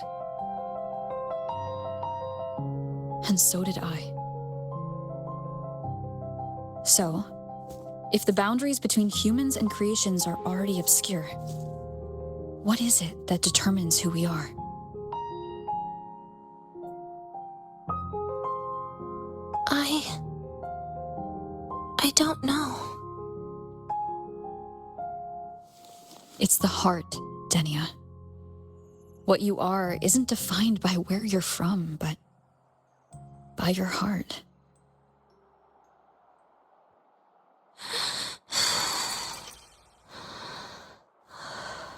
And so did I. So, if the boundaries between humans and creations are already obscure, what is it that determines who we are? I don't know. It's the heart, Denia. What you are isn't defined by where you're from, but by your heart.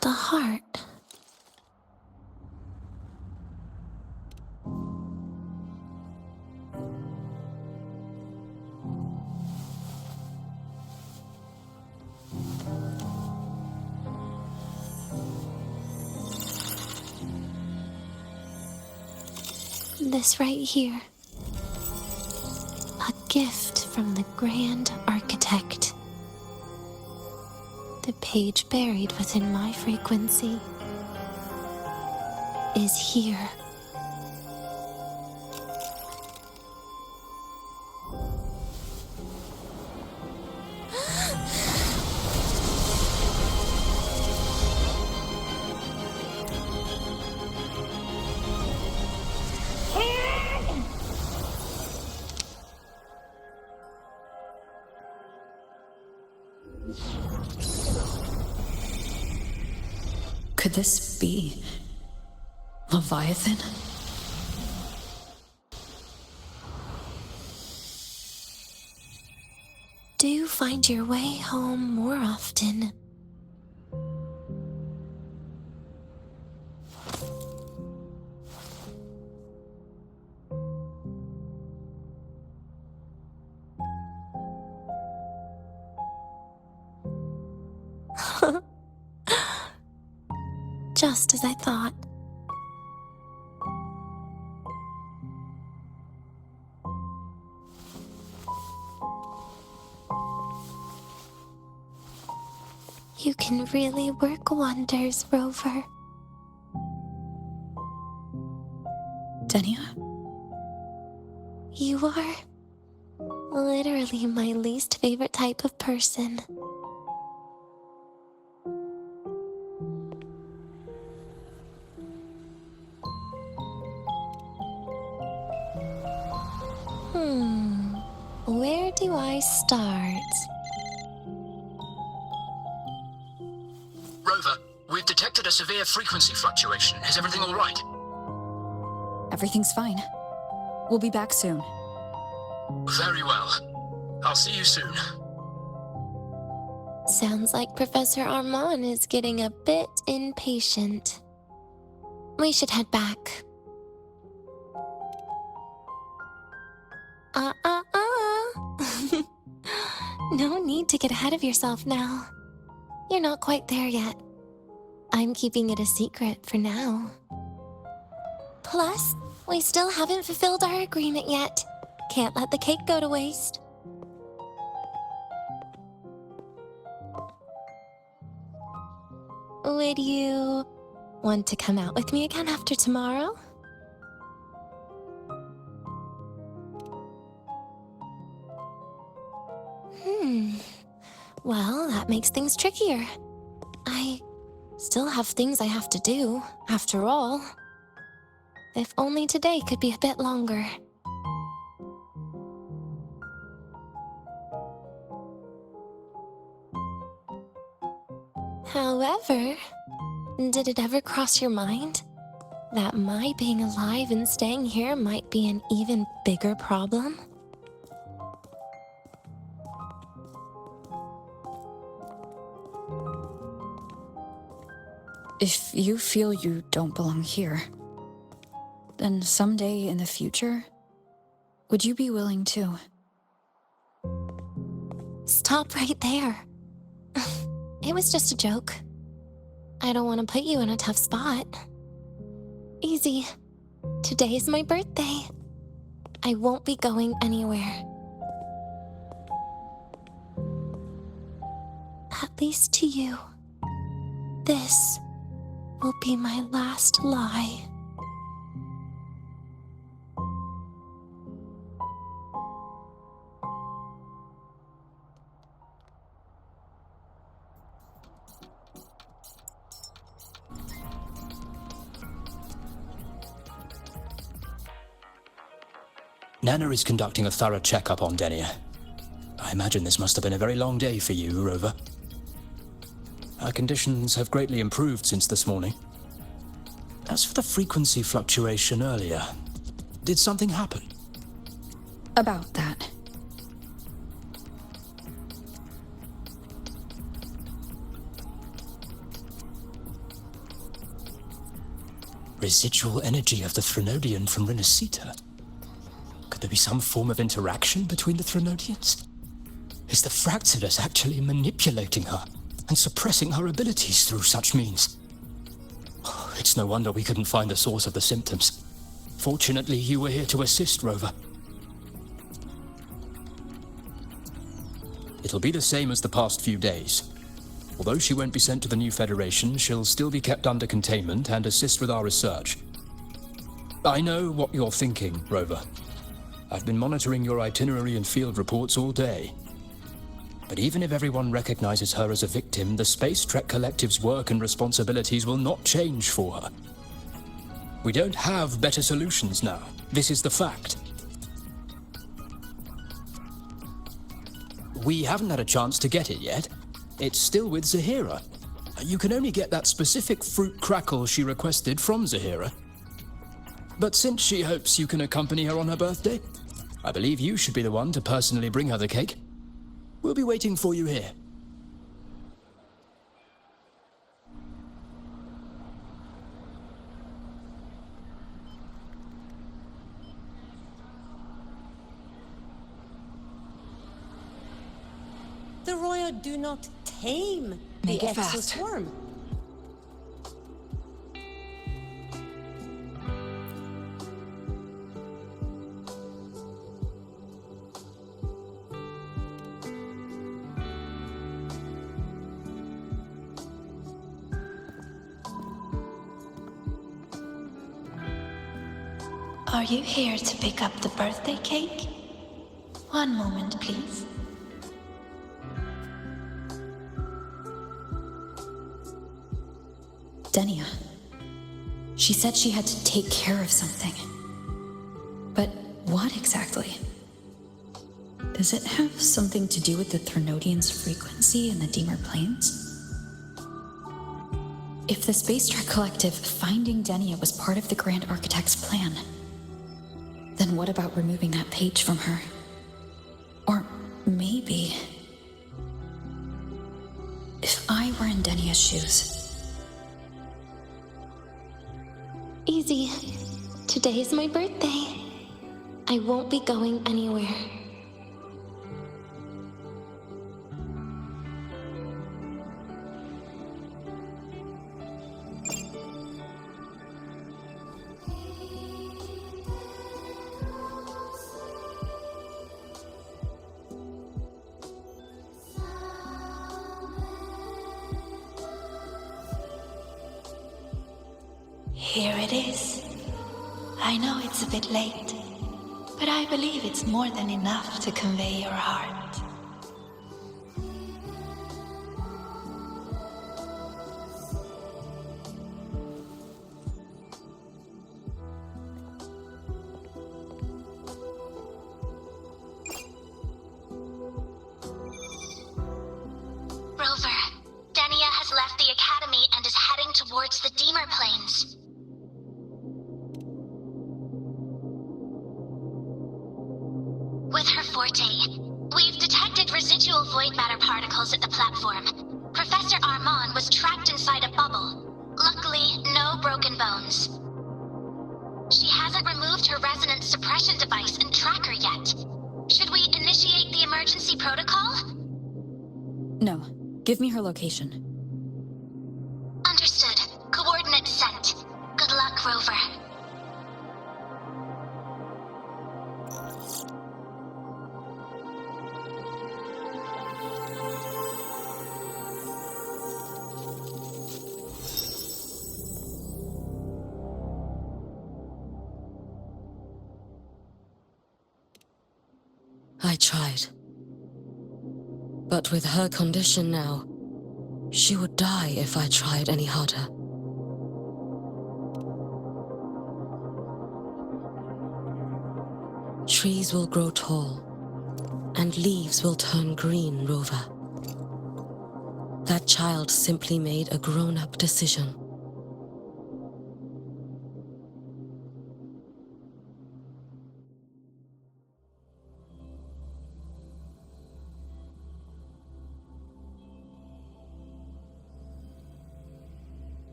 The heart. This right here. A gift from the Grand Architect. The page buried within my frequency is here. Could this be Leviathan? Do you find your way home more often? Just as I thought. You can really work wonders, Rover. Denia? You are literally my least favorite type of person. Where do I start? Rover, we've detected a severe frequency fluctuation. Is everything all right? Everything's fine. We'll be back soon. Very well. I'll see you soon. Sounds like Professor Armand is getting a bit impatient. We should head back. No need to get ahead of yourself now. You're not quite there yet. I'm keeping it a secret for now. Plus, we still haven't fulfilled our agreement yet. Can't let the cake go to waste. Would you want to come out with me again after tomorrow? Well, that makes things trickier. I still have things I have to do, after all. If only today could be a bit longer. However, did it ever cross your mind that my being alive and staying here might be an even bigger problem? If you feel you don't belong here, then someday in the future, would you be willing to? Stop right there. It was just a joke. I don't want to put you in a tough spot. Easy. Today's my birthday. I won't be going anywhere. At least to you. This will be my last lie. Nana is conducting a thorough checkup on Denia. I imagine this must have been a very long day for you, Rover. Her conditions have greatly improved since this morning. As for the frequency fluctuation earlier, did something happen? About that. Residual energy of the Threnodian from Renacita. Could there be some form of interaction between the Threnodians? Is the Fractidus actually manipulating her and suppressing her abilities through such means? It's no wonder we couldn't find the source of the symptoms. Fortunately, you were here to assist, Rover. It'll be the same as the past few days. Although she won't be sent to the new Federation, she'll still be kept under containment and assist with our research. I know what you're thinking, Rover. I've been monitoring your itinerary and field reports all day. But even if everyone recognizes her as a victim, the Space Trek Collective's work and responsibilities will not change for her. We don't have better solutions now. This is the fact. We haven't had a chance to get it yet. It's still with Zahira. You can only get that specific fruit crackle she requested from Zahira. But since she hopes you can accompany her on her birthday, I believe you should be the one to personally bring her the cake. We'll be waiting for you here. The Royal do not tame Make the it fast. exoswarm. Are you here to pick up the birthday cake? One moment, please. Denia. She said she had to take care of something. But what exactly? Does it have something to do with the Threnodian's frequency in the Deemer Plains? If the Space Trek Collective finding Denia was part of the Grand Architect's plan, then what about removing that page from her? Or maybe... if I were in Denia's shoes... Easy. Today's my birthday. I won't be going anywhere. Here it is. I know it's a bit late, but I believe it's more than enough to convey your heart. Rover, Denia has left the Amon was trapped inside a bubble. Luckily, no broken bones. She hasn't removed her resonance suppression device and tracker yet. Should we initiate the emergency protocol? No. Give me her location. Understood. Coordinates sent. Good luck, Rover. I tried. But with her condition now, she would die if I tried any harder. Trees will grow tall, and leaves will turn green, Rover. That child simply made a grown-up decision.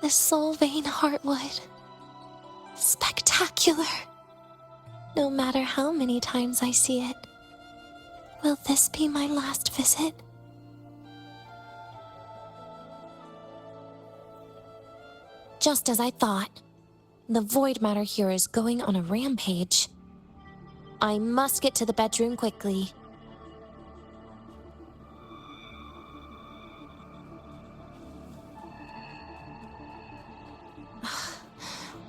The soul vein heartwood. Spectacular. No matter how many times I see it. Will this be my last visit? Just as I thought. The void matter here is going on a rampage. I must get to the bedroom quickly.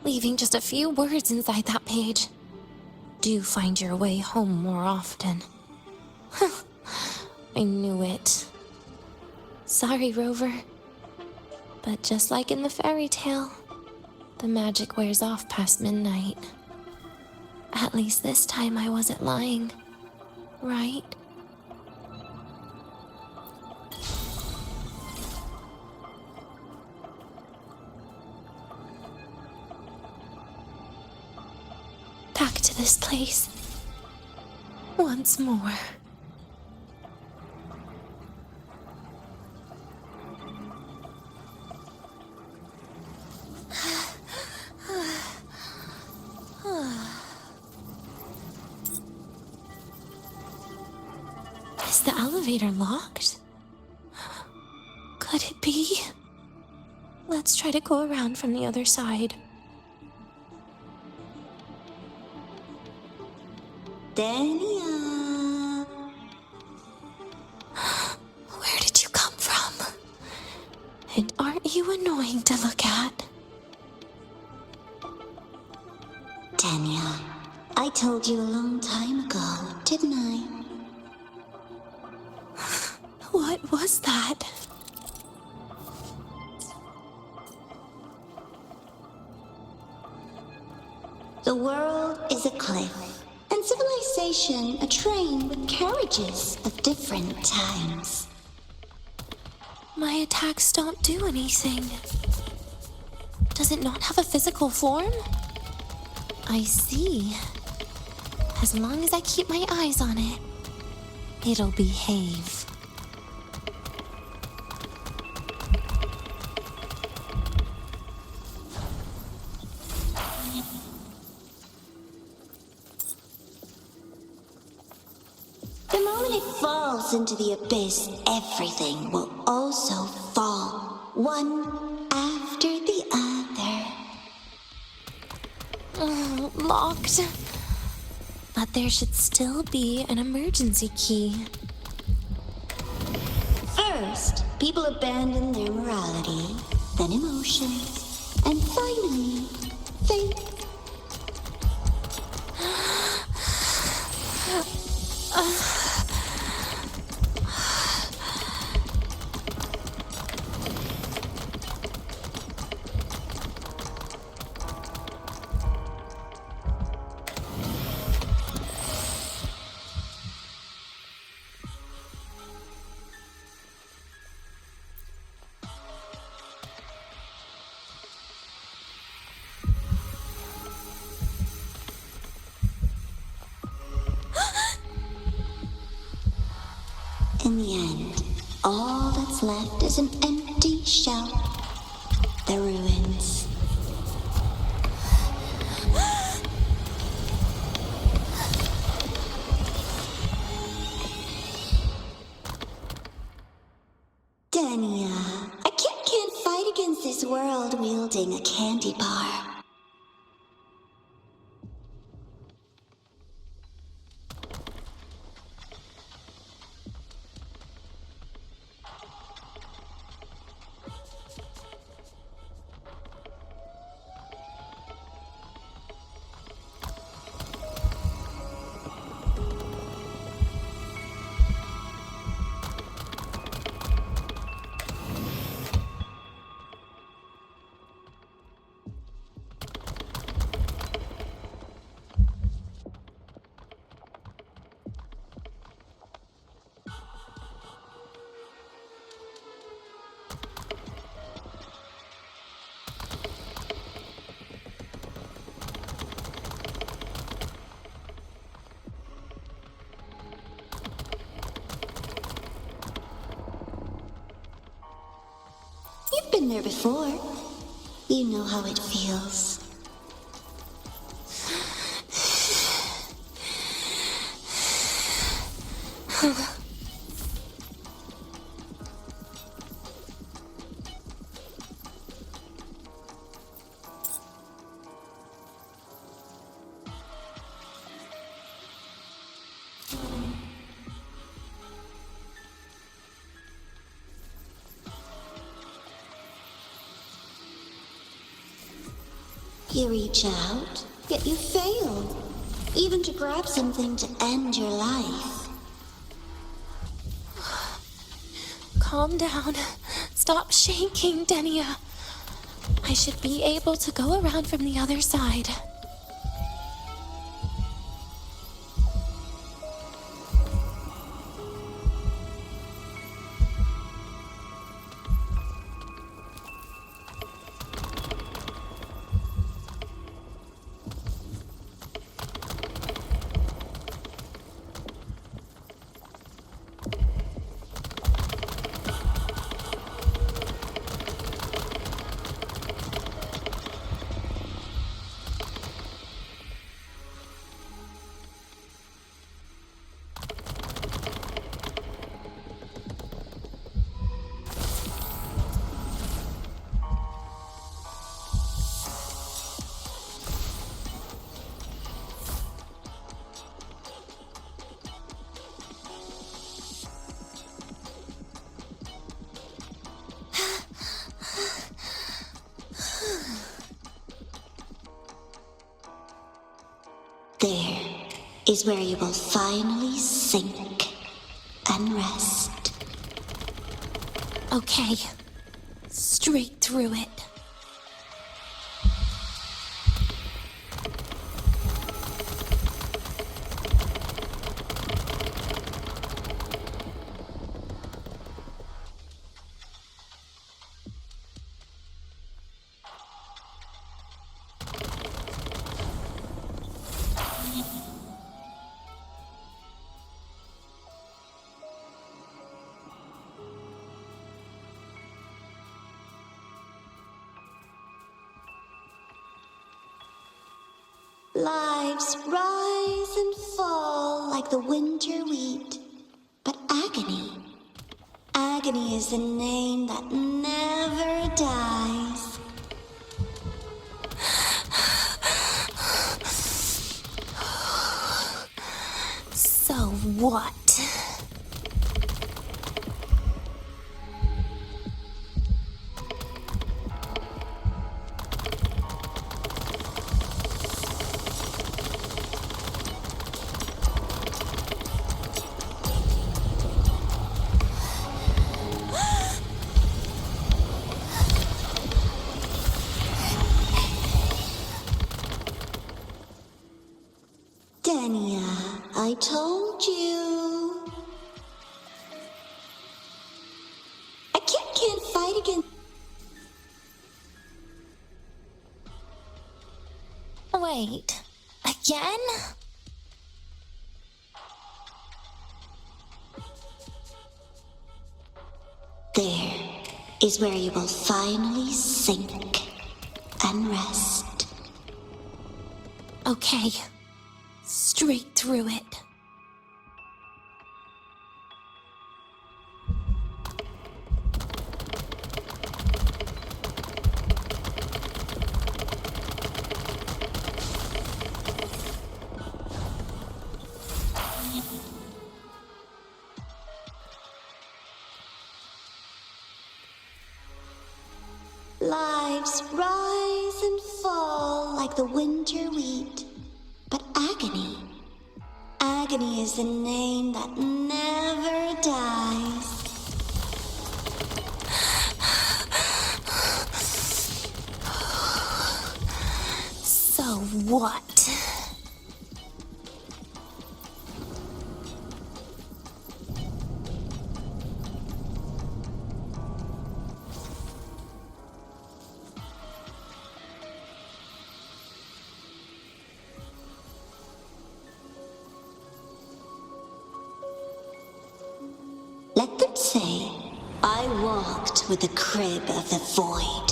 Leaving just a few words inside that page. Do find your way home more often. I knew it. Sorry, Rover. But just like in the fairy tale, the magic wears off past midnight. At least this time I wasn't lying, right? Back to this place. Once more. Is the elevator locked? Could it be? Let's try to go around from the other side. Denia! Where did you come from? And aren't you annoying to look at? Denia, I told you a long time ago, didn't I? What was that? The world is a cliff, and civilization a train with carriages of different times. My attacks don't do anything. Does it not have a physical form? I see. As long as I keep my eyes on it, it'll behave. The moment it falls into the abyss, everything will also fall, one after the other. Locked. But there should still be an emergency key. First, people abandon their morality, then emotions, and finally, faith. In the end, all that's left is an empty shell. The ruins. Denia, a kid can't fight against this world wielding a candy bar. You've been there before. You know how it feels. You reach out, yet you fail. Even to grab something to end your life. Calm down. Stop shaking, Denia. I should be able to go around from the other side. There is where you will finally sink and rest. Okay. Straight through it. Lives rise and fall like the winter wheat. But agony is the name that never dies. So what? Denia, I told you. A kid can't fight against... Wait. Again? is where you will finally sink and rest. Okay. Straight through it. Lives rise and fall like the winter wheat. But agony is the name that never dies. So what? Let them say, I walked with the crib of the void.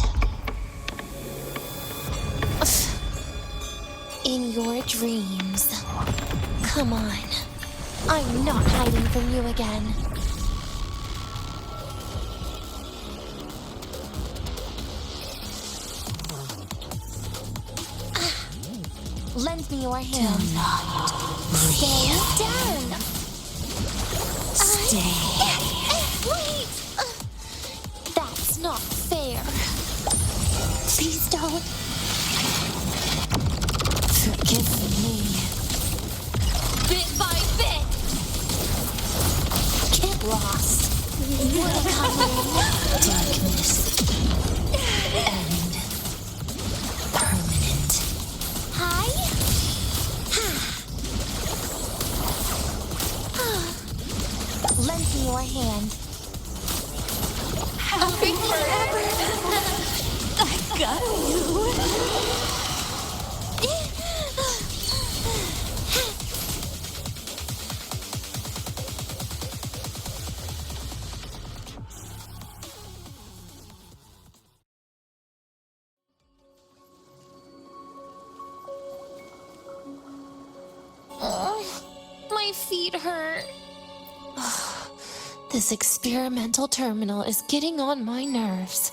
In your dreams. Come on. I'm not hiding from you again. Lend me your hand. Stay down. Stay. Wait! That's not fair. Please don't. Forgive me. Bit by bit. Get lost. Wanna come in? Darkness. End. Permanent. Hi? Lend me your hand. Happy forever. I got you. My feet hurt. This experimental terminal is getting on my nerves.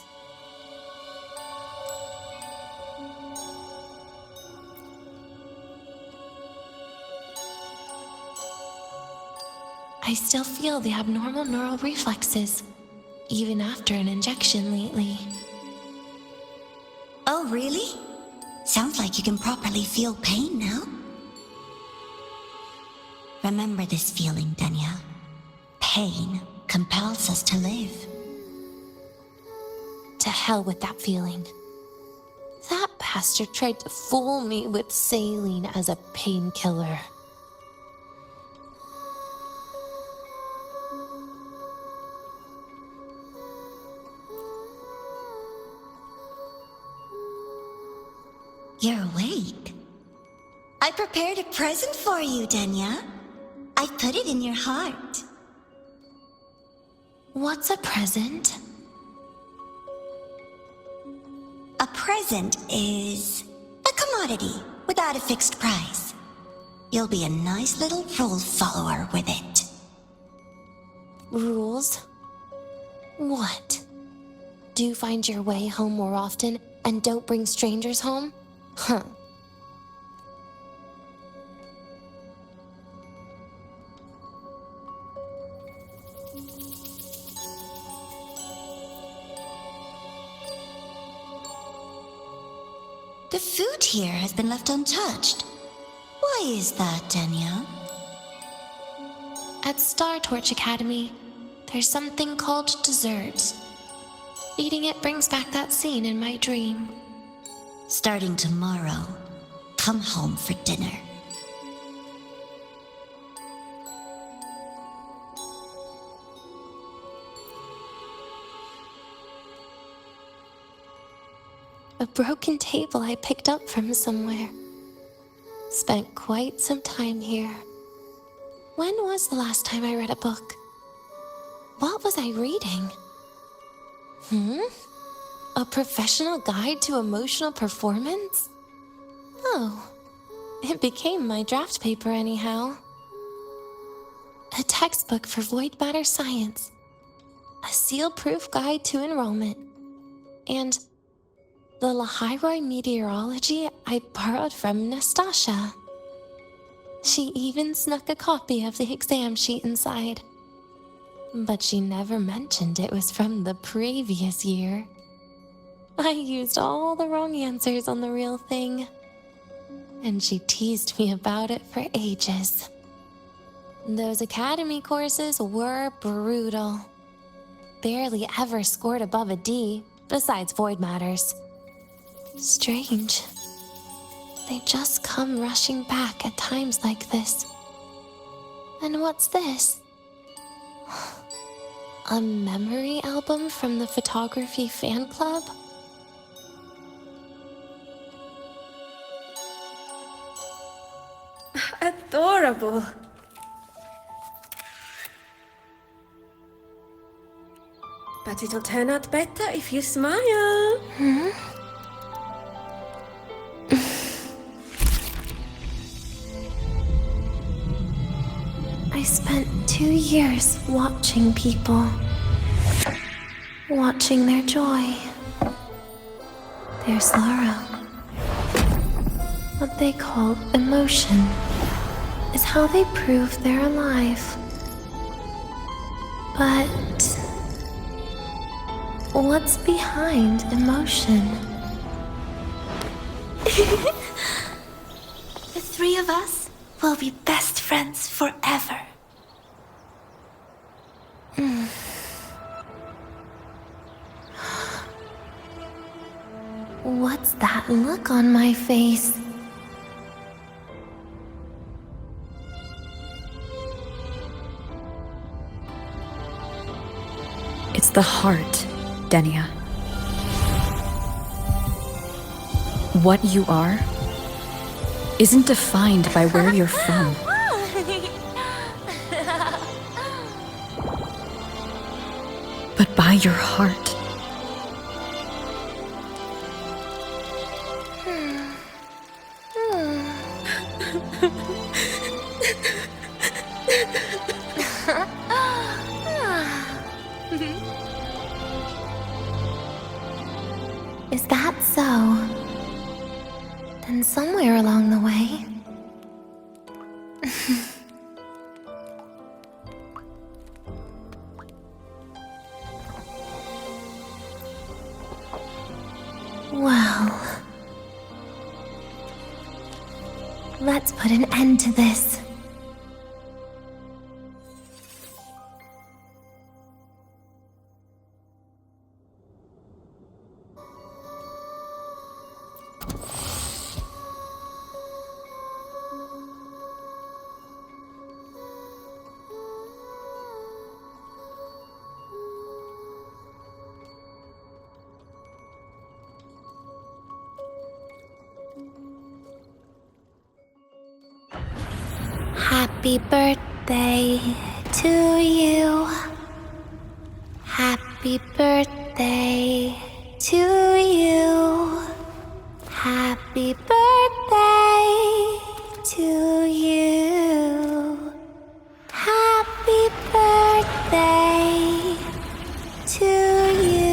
I still feel the abnormal neural reflexes, even after an injection lately. Oh, really? Sounds like you can properly feel pain now. Remember this feeling, Denia. Pain compels us to live. To hell with that feeling. That bastard tried to fool me with saline as a painkiller. You're awake. I prepared a present for you, Denia. I put it in your heart. What's a present? A present is a commodity without a fixed price. You'll be a nice little rule follower with it. Rules? What? Do find your way home more often and don't bring strangers home? Huh. The food here has been left untouched. Why is that, Denia? At Star Torch Academy, there's something called desserts. Eating it brings back that scene in my dream. Starting tomorrow, come home for dinner. A broken table I picked up from somewhere. Spent quite some time here. When was the last time I read a book? What was I reading? A professional guide to emotional performance? Oh, it became my draft paper anyhow. A textbook for void matter science, a seal-proof guide to enrollment, and the Lahai-Roi meteorology I borrowed from Nastasha. She even snuck a copy of the exam sheet inside. But she never mentioned it was from the previous year. I used all the wrong answers on the real thing, and she teased me about it for ages. Those academy courses were brutal. Barely ever scored above a D, besides void matters. Strange. They just come rushing back at times like this. And what's this? A memory album from the photography fan club? Adorable. But it'll turn out better if you smile. I spent 2 years watching people. Watching their joy. Their sorrow. What they call emotion is how they prove they're alive. But what's behind emotion? The three of us will be best friends forever. What's that look on my face? It's the heart, Denia. What you are isn't defined by where you're from. But by your heart. Is that so? Then somewhere along the way... Well... Let's put an end to this. Happy birthday to you. Happy birthday to you. Happy birthday to you. Happy birthday to you.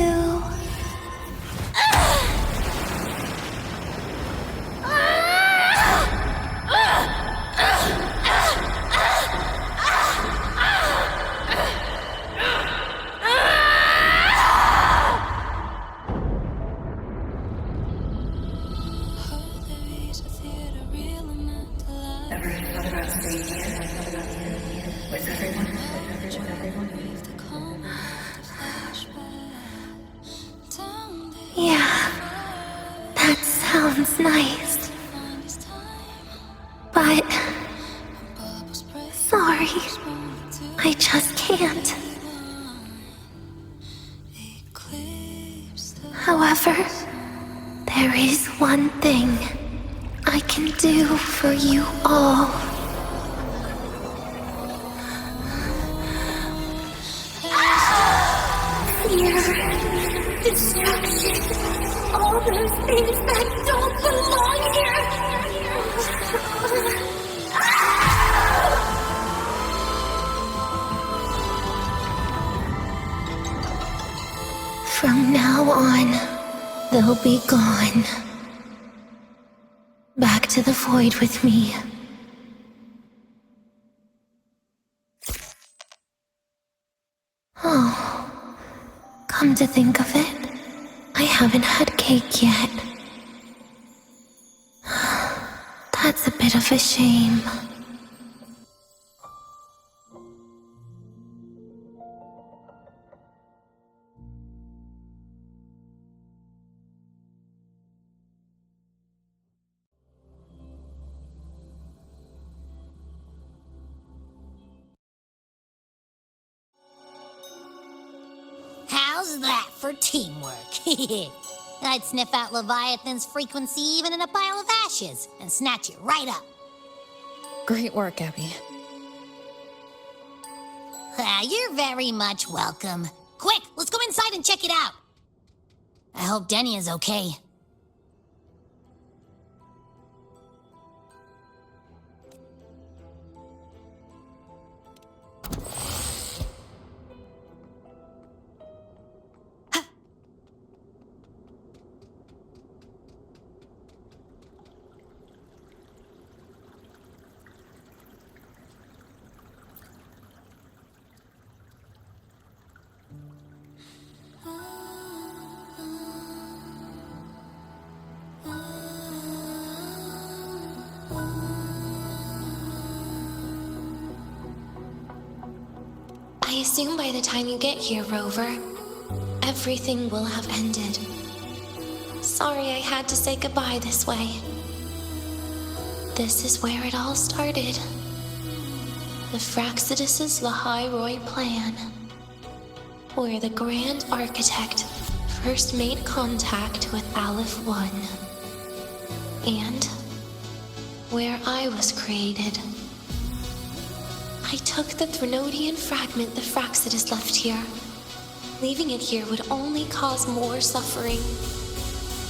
Yeah, that sounds nice. But... sorry, I just can't. However, there is one thing I can do for you all. Here. destruction. All those things that don't belong here. From now on, they'll be gone. Back to the void with me. Oh, come to think of it, I haven't had cake yet. That's a bit of a shame. How's that for teamwork? I'd sniff out Leviathan's frequency even in a pile of ashes and snatch it right up. Great work, Abby. You're very much welcome. Quick, let's go inside and check it out. I hope Denia's okay. I assume by the time you get here, Rover, everything will have ended. Sorry I had to say goodbye this way. This is where it all started. The Fractsidus' Lahai-Roi plan. Where the Grand Architect first made contact with Aleph-1. And where I was created. I took the Threnodian fragment the Fractsidus left here. Leaving it here would only cause more suffering.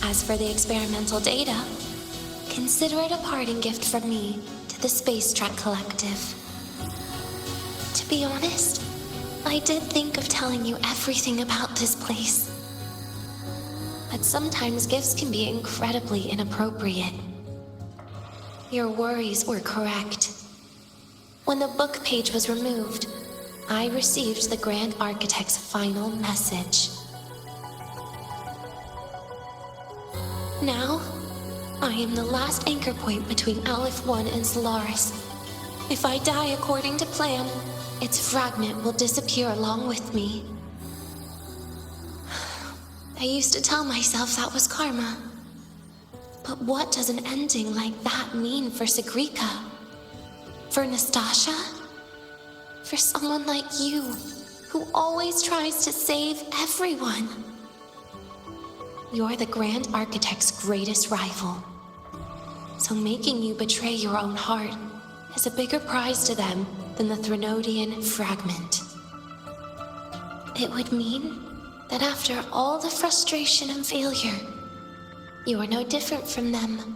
As for the experimental data, consider it a parting gift from me to the Space Trek Collective. To be honest, I did think of telling you everything about this place. But sometimes gifts can be incredibly inappropriate. Your worries were correct. When the book page was removed, I received the Grand Architect's final message. Now, I am the last anchor point between Aleph-1 and Solaris. If I die according to plan, its fragment will disappear along with me. I used to tell myself that was karma. But what does an ending like that mean for Segrika? For Nastasha? For someone like you, who always tries to save everyone? You're the Grand Architect's greatest rival. So making you betray your own heart is a bigger prize to them than the Threnodian fragment. It would mean that after all the frustration and failure, you are no different from them.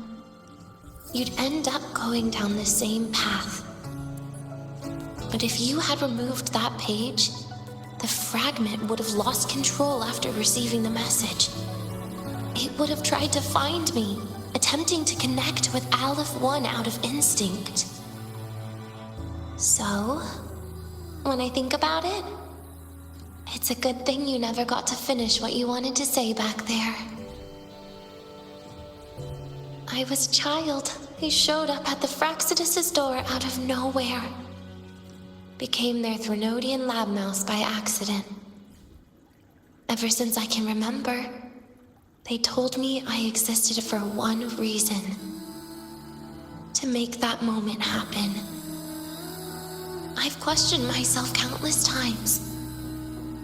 You'd end up going down the same path. But if you had removed that page, the fragment would have lost control after receiving the message. It would have tried to find me, attempting to connect with Aleph-1 out of instinct. So, when I think about it, it's a good thing you never got to finish what you wanted to say back there. I was a child who showed up at the Fractsidus' door out of nowhere. Became their Threnodian lab mouse by accident. Ever since I can remember, they told me I existed for one reason. To make that moment happen. I've questioned myself countless times.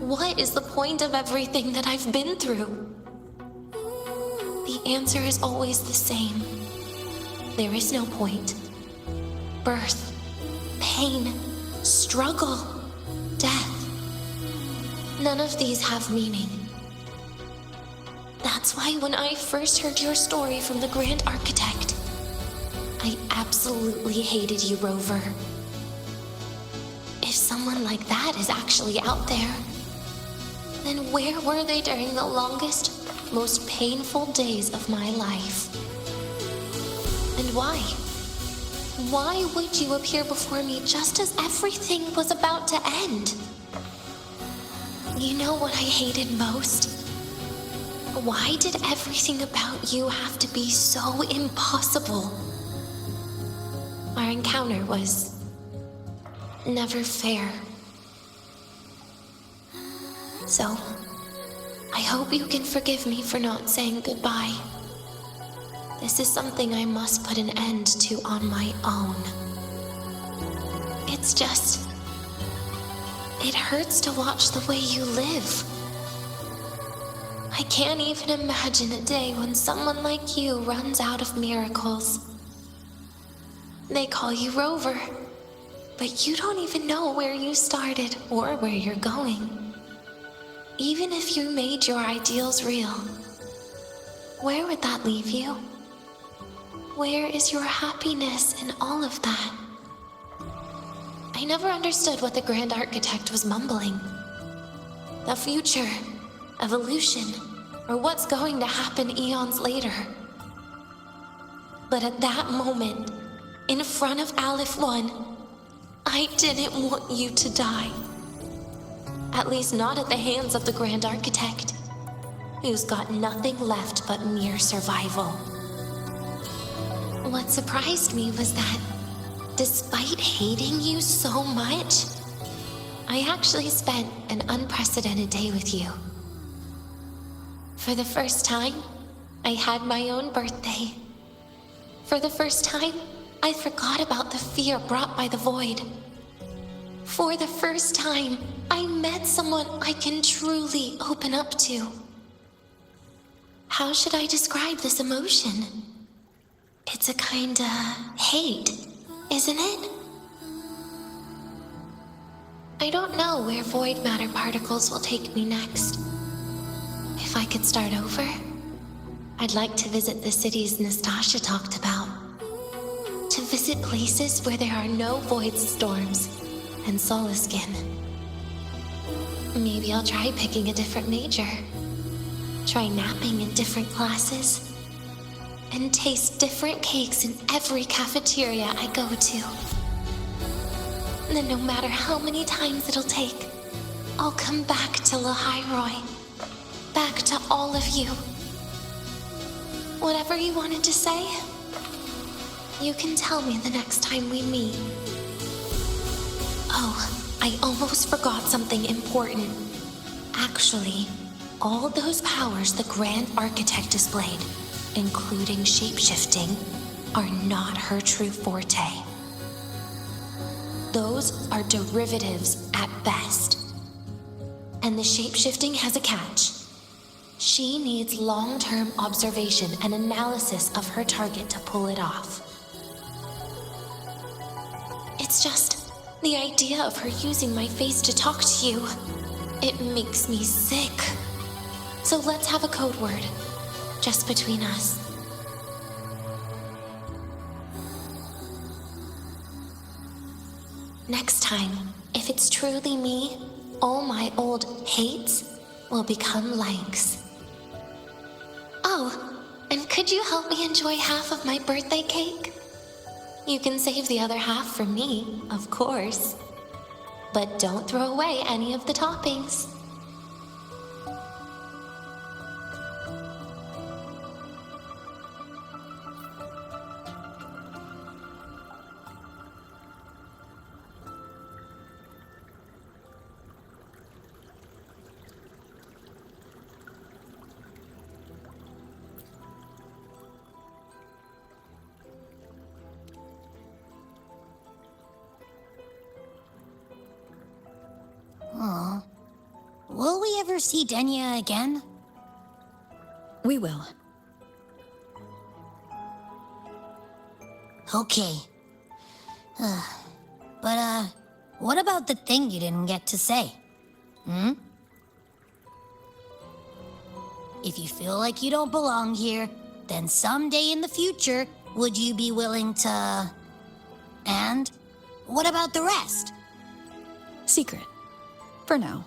What is the point of everything that I've been through? The answer is always the same. There is no point. Birth, pain, struggle, death. None of these have meaning. That's why when I first heard your story from the Grand Architect, I absolutely hated you, Rover. If someone like that is actually out there, then where were they during the longest, most painful days of my life? And why? Why would you appear before me just as everything was about to end? You know what I hated most? Why did everything about you have to be so impossible? Our encounter was never fair. So, I hope you can forgive me for not saying goodbye. This is something I must put an end to on my own. It's just... it hurts to watch the way you live. I can't even imagine a day when someone like you runs out of miracles. They call you Rover, but you don't even know where you started or where you're going. Even if you made your ideals real, where would that leave you? Where is your happiness in all of that? I never understood what the Grand Architect was mumbling. The future, evolution, or what's going to happen eons later. But at that moment, in front of Aleph 1, I didn't want you to die. At least not at the hands of the Grand Architect, who's got nothing left but mere survival. What surprised me was that, despite hating you so much, I actually spent an unprecedented day with you. For the first time, I had my own birthday. For the first time, I forgot about the fear brought by the void. For the first time, I met someone I can truly open up to. How should I describe this emotion? It's a kinda hate, isn't it? I don't know where void matter particles will take me next. If I could start over, I'd like to visit the cities Nastasha talked about. To visit places where there are no void storms and Solaskin. Maybe I'll try picking a different major. Try napping in different classes. And taste different cakes in every cafeteria I go to. And then no matter how many times it'll take, I'll come back to Lahai-Roi. Back to all of you. Whatever you wanted to say, you can tell me the next time we meet. Oh, I almost forgot something important. Actually, all those powers the Grand Architect displayed, including shapeshifting, are not her true forte. Those are derivatives at best. And the shapeshifting has a catch. She needs long-term observation and analysis of her target to pull it off. It's just the idea of her using my face to talk to you. It makes me sick. So let's have a code word, just between us. Next time, if it's truly me, all my old hates will become likes. Oh, and could you help me enjoy half of my birthday cake? You can save the other half for me, of course. But don't throw away any of the toppings. Aw. Will we ever see Denia again? We will. Okay. But, what about the thing you didn't get to say? If you feel like you don't belong here, then someday in the future, would you be willing to... And what about the rest? Secret. For now.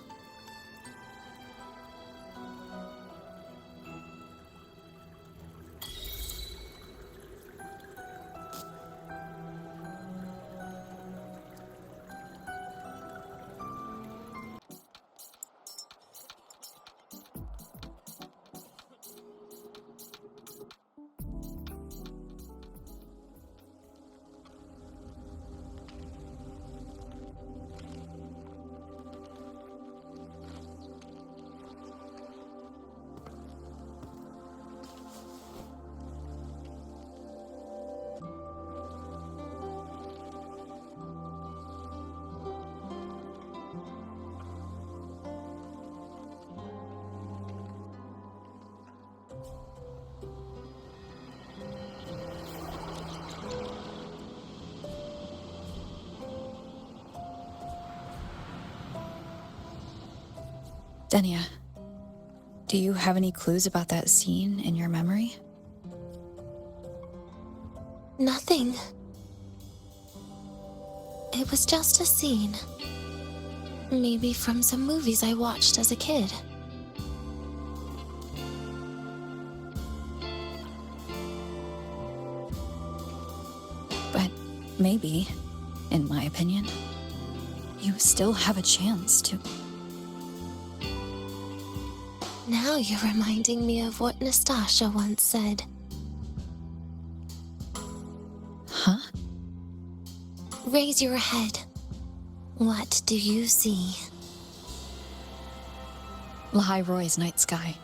Denia, do you have any clues about that scene in your memory? Nothing. It was just a scene. Maybe from some movies I watched as a kid. But maybe, in my opinion, you still have a chance to... Now you're reminding me of what Nastasha once said. Huh? Raise your head. What do you see? Lahai-Roi's night sky.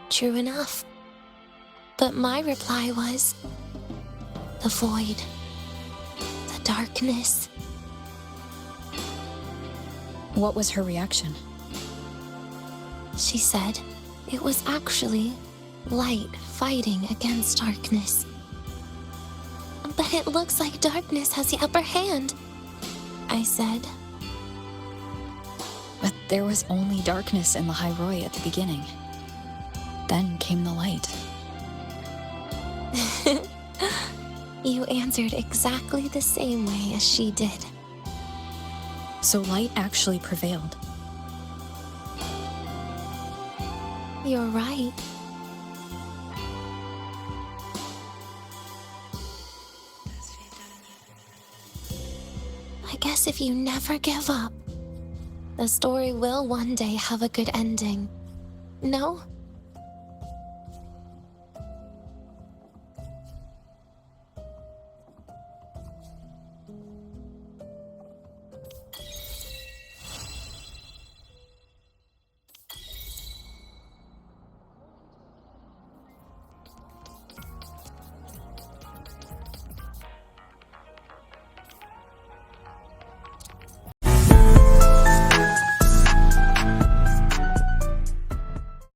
True enough. But my reply was... the void. The darkness. What was her reaction? She said it was actually light fighting against darkness. But it looks like darkness has the upper hand, I said. But there was only darkness in Lahai-Roi at the beginning. Then came the light. You answered exactly the same way as she did. So light actually prevailed. You're right. I guess if you never give up, the story will one day have a good ending. No?